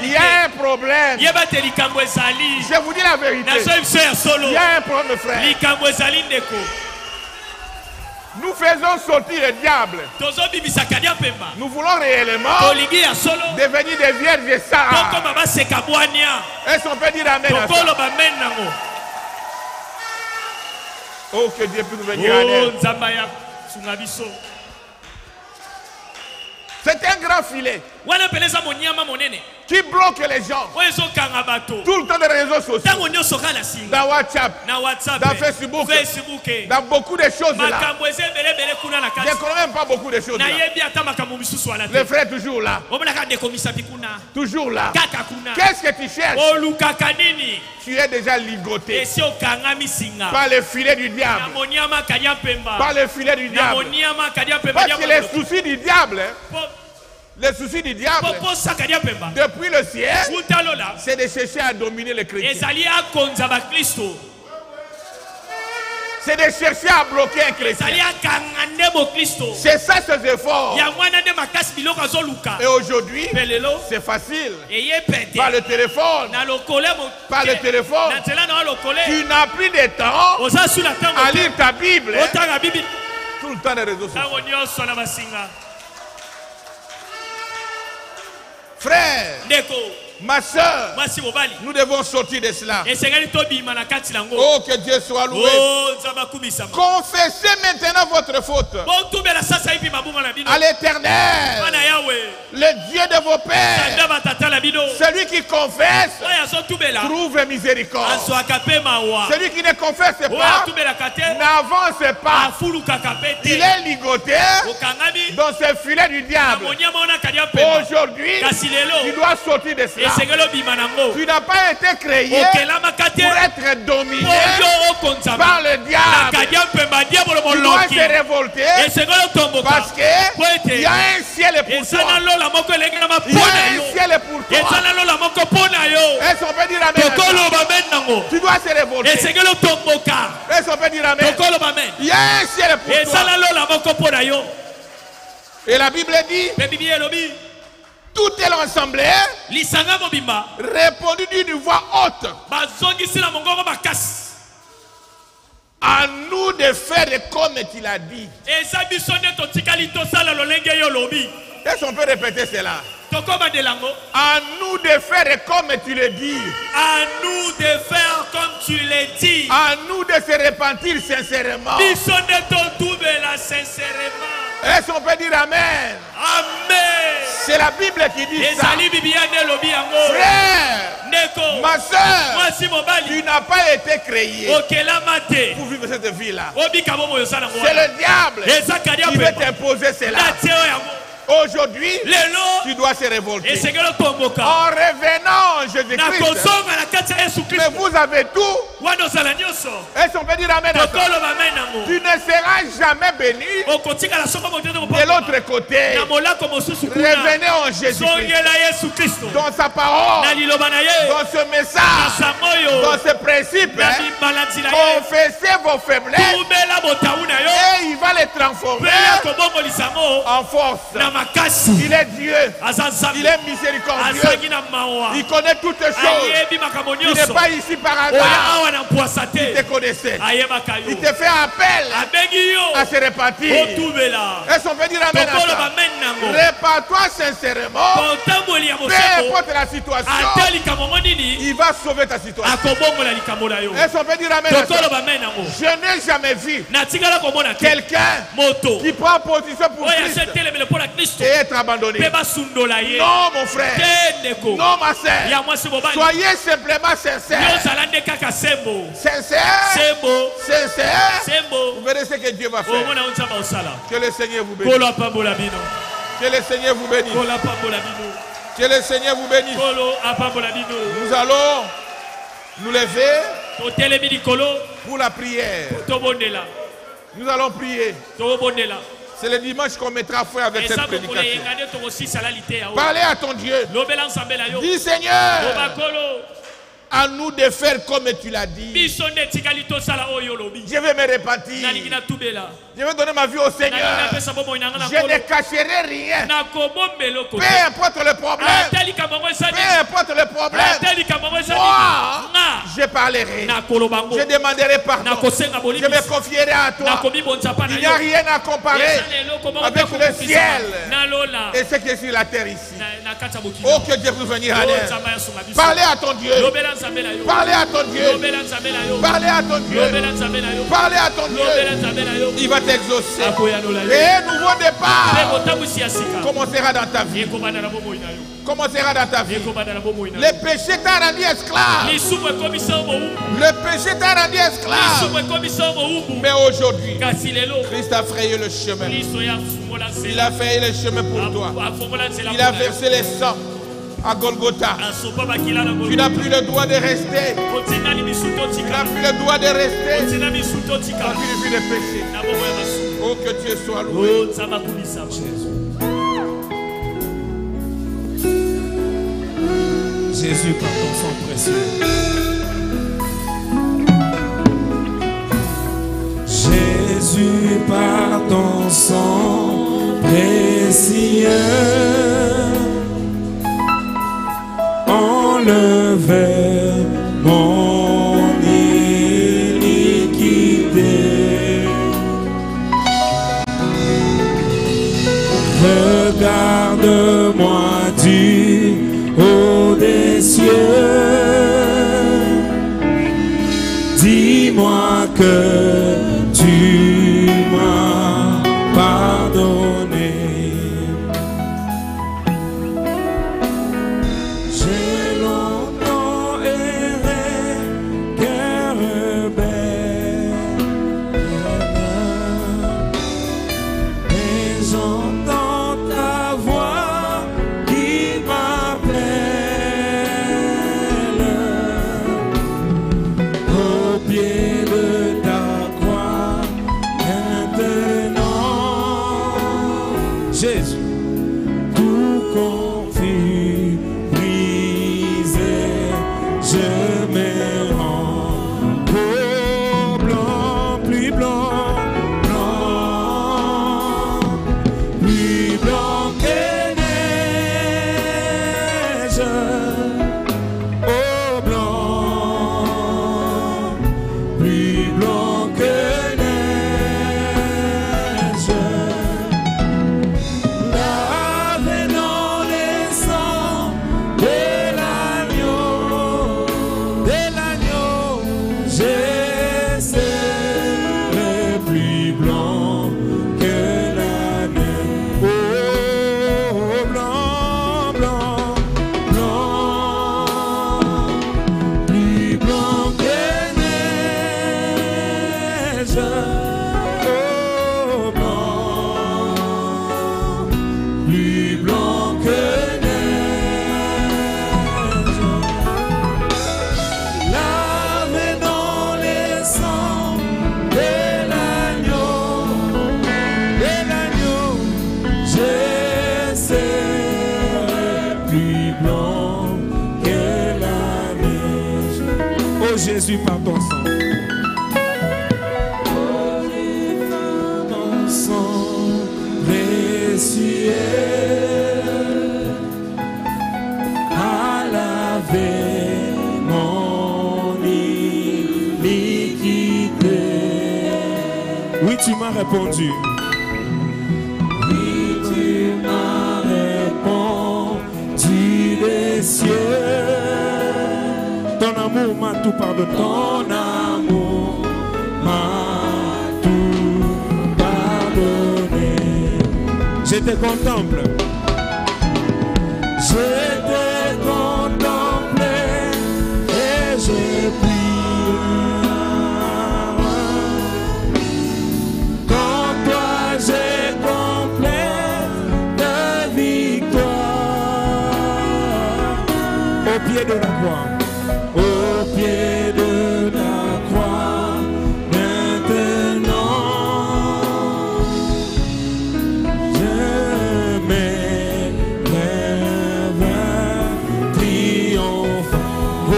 C: Il y a un problème. Je vous dis la vérité. Il y a un problème, frère. Nous faisons sortir le diable. Nous voulons réellement devenir des vierges sages. Est-ce qu'on peut dire amen à ça? Oh, que Dieu puisse nous venir en aide. C'est un grand filet qui bloque les gens. Tout le temps des réseaux sociaux. Dans WhatsApp, dans Facebook, dans beaucoup de choses là. Je ne connais même pas beaucoup de choses là. Le frère est toujours là. Toujours là. Qu'est-ce que tu cherches? Tu es déjà ligoté par le filet du diable. Par le filet du diable. Parce que les soucis du diable, depuis le ciel, c'est de chercher à dominer les chrétiens. C'est de chercher à bloquer un chrétien. C'est ça ses efforts. Et aujourd'hui, c'est facile. Par le téléphone. Par le téléphone. Tu n'as plus de temps à lire ta Bible. Tout le temps des réseaux sociaux. Frère, Ma soeur, nous devons sortir de cela. Oh, que Dieu soit loué. Confessez maintenant votre faute à l'Éternel, le Dieu de vos pères. Celui qui confesse trouve miséricorde. Celui qui ne confesse pas n'avance pas. Il est ligoté dans ce filet du diable. Aujourd'hui, tu dois sortir de cela. Tu n'as pas été créé pour être dominé par le diable. Tu dois te révolter parce qu'il y a un ciel pour toi. Il y a un ciel pour toi. Est-ce qu'on peut dire amen? Tu dois te révolter. Est-ce qu'on peut dire amen? Il y a un ciel pour toi. Et la Bible dit, tout est l'assemblée répondit d'une voix haute. À nous de faire comme tu l'as dit. Est-ce qu'on peut répéter cela? À nous de faire comme tu le dis.
D: À nous de faire comme tu le dis.
C: À nous de se repentir sincèrement. Est-ce qu'on peut dire amen?
D: Amen.
C: C'est la Bible qui dit ça. Frère, ma soeur, tu n'as pas été créé pour vivre cette vie-là. C'est le diable qui veut t'imposer cela. Aujourd'hui, tu dois se révolter. En revenant en Jésus-Christ, mais vous avez tout. Est-ce qu'on peut dire amen à ça? Tu ne seras jamais béni de l'autre côté. Revenez en Jésus-Christ. Dans sa parole, dans ce message, dans ce principe, confessez vos faiblesses et il va les transformer en force. Il est Dieu. Il est miséricordieux. Il connaît toutes choses. Il n'est pas ici par hasard. Il te connaissait. Il te fait appel à se repentir. Est-ce qu'on peut dire amen à ça? Répare-toi sincèrement. Peu importe la situation, il va sauver ta situation. Est-ce qu'on peut dire amen à ça? Je n'ai jamais vu quelqu'un qui prend position pour Christ et être abandonné. Non, mon frère. Non, ma soeur. Soyez simplement sincères. Sincère. Vous verrez ce que Dieu va faire. Que le Seigneur vous bénisse. Que le Seigneur vous bénisse. Que le Seigneur vous bénisse. Nous allons nous lever pour la prière. Nous allons prier. C'est le dimanche qu'on mettra feu avec cette prédication. Parlez à ton Dieu. Dis Seigneur, à nous de faire comme tu l'as dit. Je vais me repentir. Je vais donner ma vie au Seigneur. Je ne cacherai rien. Peu importe le problème. Peu importe le problème. Moi, je parlerai. Je demanderai pardon. Je me confierai à toi. Il n'y a rien à comparer avec le ciel et ce qui est sur la terre ici. Oh, que Dieu puisse venir à l'aide. Parlez à ton Dieu. Parlez à ton Dieu. Parlez à ton Dieu. Parlez à ton Dieu. Il va t'exaucer. Et un nouveau départ commencera dans ta vie. Commencera dans ta vie. Le péché t'a rendu esclave. Le péché t'a rendu esclave. Mais aujourd'hui, Christ a frayé le chemin. Il a frayé le chemin pour toi. Il a versé le sang à Golgotha. Tu n'as plus le droit de rester. Tu n'as plus le droit de rester. Quand tu vis le péché. Oh, que Dieu soit loué.
A: Jésus, par ton sang précieux. Jésus, par ton sang précieux, enlevez mon iniquité. Regarde-moi du haut des que tu m'as pardonné. J'ai longtemps erré, cœur rebelle, et j'entends ta voix qui m'appelle au pied de ta croix. Maintenant, Jésus, tout confus, brisé, je me rends au blanc, plus blanc, blanc, plus blanc que neige, au blanc, plus blanc que neige. Lavé dans les sangs de l'agneau, je serai plus blanc que la neige. Oh, blanc, blanc, blanc, plus blanc que neige. Oh, blanc, plus blanc que neige. Lavé dans les sangs de l'agneau, je serai plus blanc que la neige. Oh Jésus, par ton sang. Ton sang précieux a lavé mon iniquité. Oui, tu m'as répondu. Oui, tu m'as répondu des cieux. Ton amour m'a tout pardonné. Ton amour m'a tout pardonné. Je te contemple. Je te contemple et je prie. Quand toi j'ai complète de victoire. Au pied de la croix. Au pied de la croix. Maintenant, je m'élève triomphant. Oh,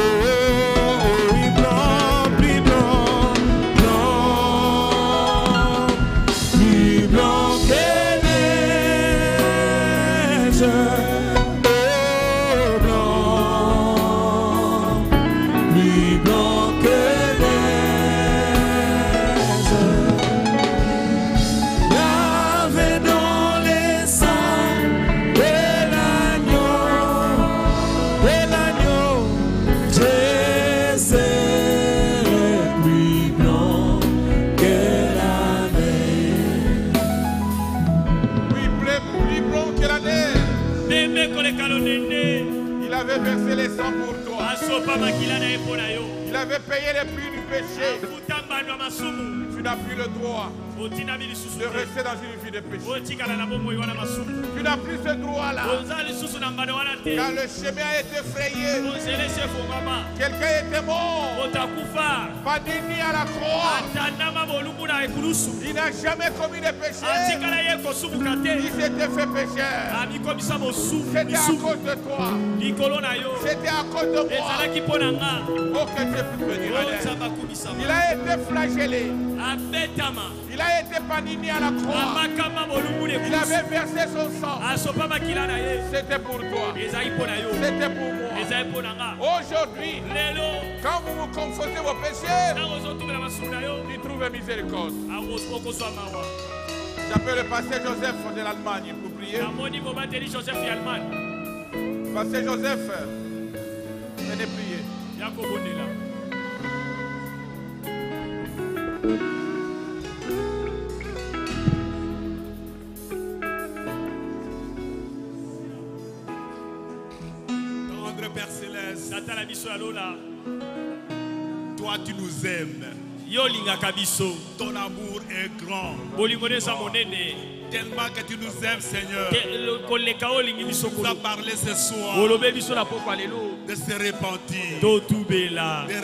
A: oui, blanc, plus blanc, blanc, plus blanc que neige. Oh, blanc, plus blanc que neige. Lavé dans les sangs de l'agneau, je serai plus blanc que la neige.
C: Plus blanc que la neige.
D: Deme kole kalonene.
C: Il avait versé les sangs pour toi.
D: Asopa makila na epona yo.
C: Il avait payé les prix du péché.
D: Futamba ndo masumu.
C: Tu n'as plus le droit
D: Otinami lisusu.
C: de rester dans une vie de péché.
D: Otikala na bomo wana masumu.
C: Tu n'as plus ce droit-là.
D: Oza lisusu na ngano wana te.
C: Quand le chemin a été frayé,
D: Ozele chefo ngama.
C: quelqu'un était mort,
D: Otakufa.
C: Panini à la croix.
D: Atanama bolungu na ekulusu.
C: Il n'a jamais commis de péché.
D: Atikala ye kosubuka te.
C: Il s'était fait pécheur.
D: Ami komisa mosu.
C: C'était à cause de toi.
D: Likolo na yo.
C: C'était à cause de moi.
D: Ezalaki pona nga.
C: Oh, que Dieu puisse venir à l'aide.
D: Ozaba kumisa.
C: Il a été flagellé.
D: Abetama.
C: Il a été panini à la croix.
D: Amakama bolungu ne
C: Il avait versé son sang.
D: Asopa makila na ye.
C: C'était pour toi.
D: Ezali pona yo.
C: C'était pour moi.
D: Ezali pona nga.
C: Aujourd'hui,
D: Lelo.
C: quand vous vous confrontez vos péchés,
D: Tango zotumela masumu na yo.
C: il trouve miséricorde.
D: Awosokozwa mawa.
C: J'appelle le pasteur Joseph de l'Allemagne pour prier.
D: Namoni bobateli Joseph Yalman.
C: Pasteur Joseph, venez prier.
D: Yakobondela.
A: Père Céleste, toi tu nous aimes. Ton amour est grand. Tellement que tu nous aimes, Seigneur. Tu nous as parlé ce soir de se repentir, de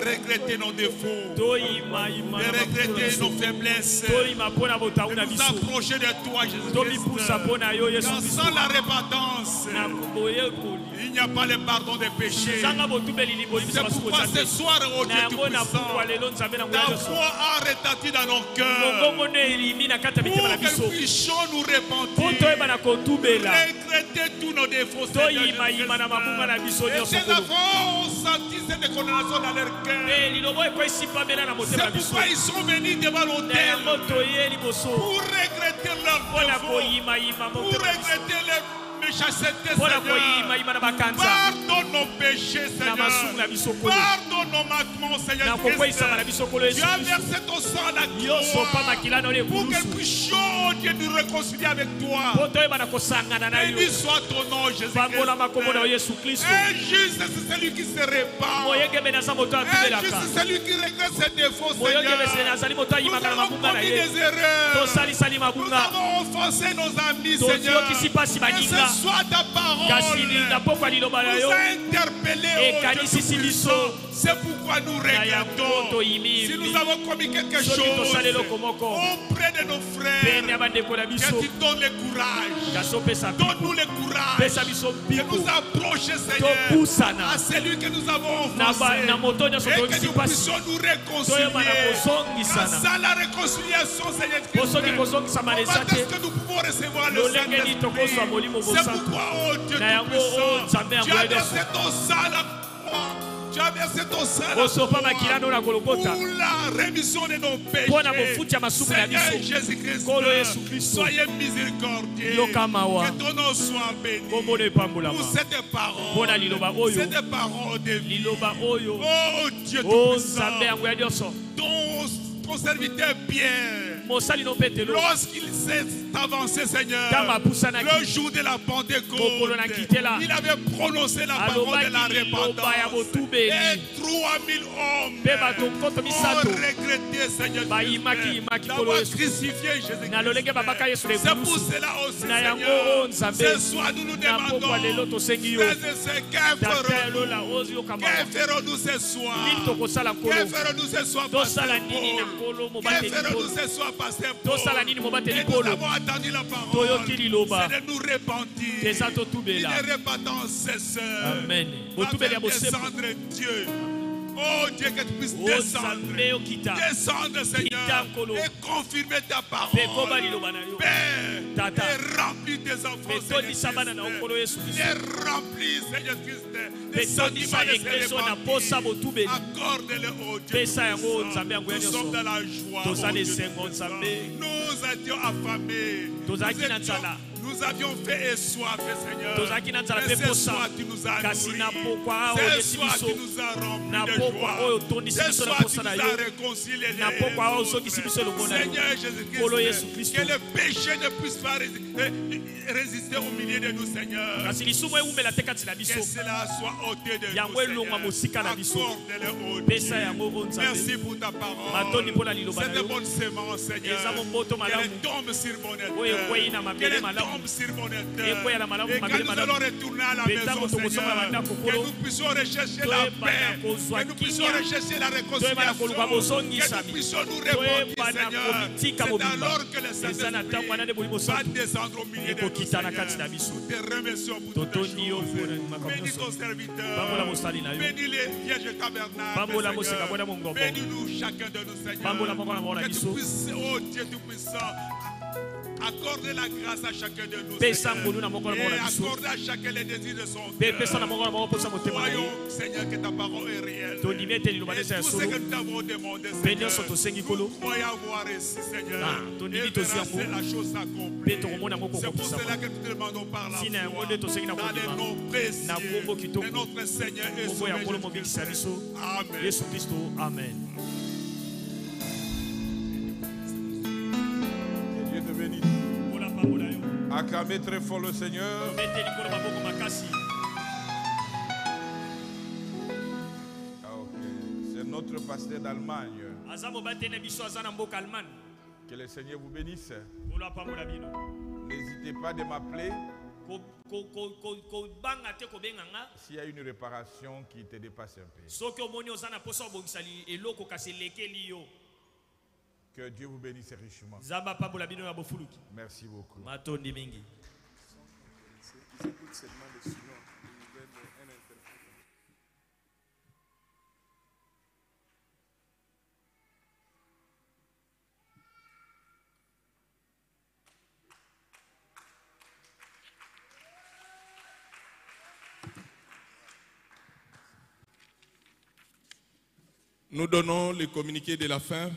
A: regretter nos défauts, de regretter nos faiblesses, de nous approcher de toi, Jésus-Christ. Car sans la repentance, il n'y a pas le pardon des péchés. C'est pourquoi ce soir, oh Dieu Tout-Puissant, ta foi a retenti dans nos cœurs pour que nous puissions nous repentir, regretter tous nos défauts, Seigneur. Et ces enfants ont senti cette condamnation dans leur cœur. C'est pourquoi ils sont venus devant l'autel pour regretter leurs défauts, pour regretter leurs méchancetés, Seigneur. Pardonne nos péchés, Seigneur. Pardonne nos manquements, Seigneur. Tu as versé ton sang à la croix pour que nous puissions, oh Dieu, nous réconcilier avec toi. Béni soit ton nom, Jésus-Christ. Injuste, c'est celui qui se répand. Injuste, c'est celui qui regrette ses défauts, Seigneur. Nous avons commis des erreurs. Nous avons offensé nos amis, Seigneur. Et ce soit ta parole nous a interpellés, oh Dieu Tout-Puissant. C'est pourquoi nous regrettons. Si nous avons commis quelque chose auprès de nos frères, que tu donnes le courage. Donne-nous le courage de nous approcher, Seigneur, à celui que nous avons offensé, et que nous puissions nous réconcilier. Car sans la réconciliation, Seigneur Christ, comment est-ce que nous pouvons recevoir le Saint-Esprit? C'est pourquoi, oh Dieu Tout-Puissant, tu as versé ton sang à la croix. Tu as versé ton sang pour la rémission de nos péchés. Seigneur Jésus-Christ, soyez miséricordieux. Que ton nom soit béni pour cette parole. Cette parole de vie. Oh Dieu Tout-Puissant, ton serviteur Pierre, lorsqu'il s'est avancé, Seigneur, le jour de la Pentecôte, il avait prononcé la parole de la repentance. Et 3000 hommes ont regretté, Seigneur, d'avoir crucifié Jésus-Christ. C'est pour cela aussi, Seigneur, ce soir nous nous demandons, que ferons-nous ce soir? Que ferons-nous ce soir, Pasteur Paul? Que ferons-nous ce soir, Pasteur Paul? Et nous avons entendu la parole, c'est de nous repentir. Une repentance, sœur.
D: Amen.
A: Descendre, Dieu. Oh Dieu, que tu puisses descendre. Descendre, Seigneur, et confirmer ta parole. Père, et remplis tes enfants, Seigneur Christ. Et remplis, Seigneur Christ, des sentiments de ces repentis. Accorde-le, oh Dieu. Nous sommes dans la joie, oh Dieu. Nous étions affamés. Nous avions fait et soif, Seigneur. Mais ce soir, tu nous as nourris. Ce soir, tu nous as remplis de joie. Ce soir, tu nous as réconciliés. Seigneur Jésus-Christ, que le péché ne puisse pas résister au milieu de nous, Seigneur. Que cela soit ôté de nous, Seigneur. Accorde-le, oh Dieu. Merci pour ta parole. C'est de bonnes semences, Seigneur. Qu'elle tombe sur mon cœur. Qu'elle tombe sur mon cœur. Et quand nous allons retourner à la maison, Seigneur, que nous puissions rechercher la paix, que nous puissions rechercher la réconciliation, que nous puissions nous repentir, Seigneur. C'est alors que le Saint-Esprit va descendre au milieu de nous, Seigneur. Nous te remercions pour toutes les choses. Bénis ton serviteur. Bénis les vierges tabernacles, Seigneur. Bénis-nous chacun de nous, Seigneur. Que tu puisses, oh Dieu Tout-Puissant, accorder la grâce à chacun de nous, Seigneur. Et accorder à chacun les désirs de son cœur. Voyons, Seigneur, que ta parole est réelle. Et tout ce que nous t'avons demandé, Seigneur, nous croyons avoir reçu, Seigneur. Et verra la chose s'accomplir. C'est pour cela que nous te demandons par la foi, dans les noms précieux de notre Seigneur et Sauveur Jésus-Christ. Amen.
C: Acclamez très fort le Seigneur. pasteur d'Allemagne. Que le Seigneur vous bénisse. N'hésitez pas de m'appeler s'il y a une réparation qui te dépasse un peu. Que Dieu vous bénisse richement. Merci beaucoup.
A: Nous donnons le communiqué de la fin.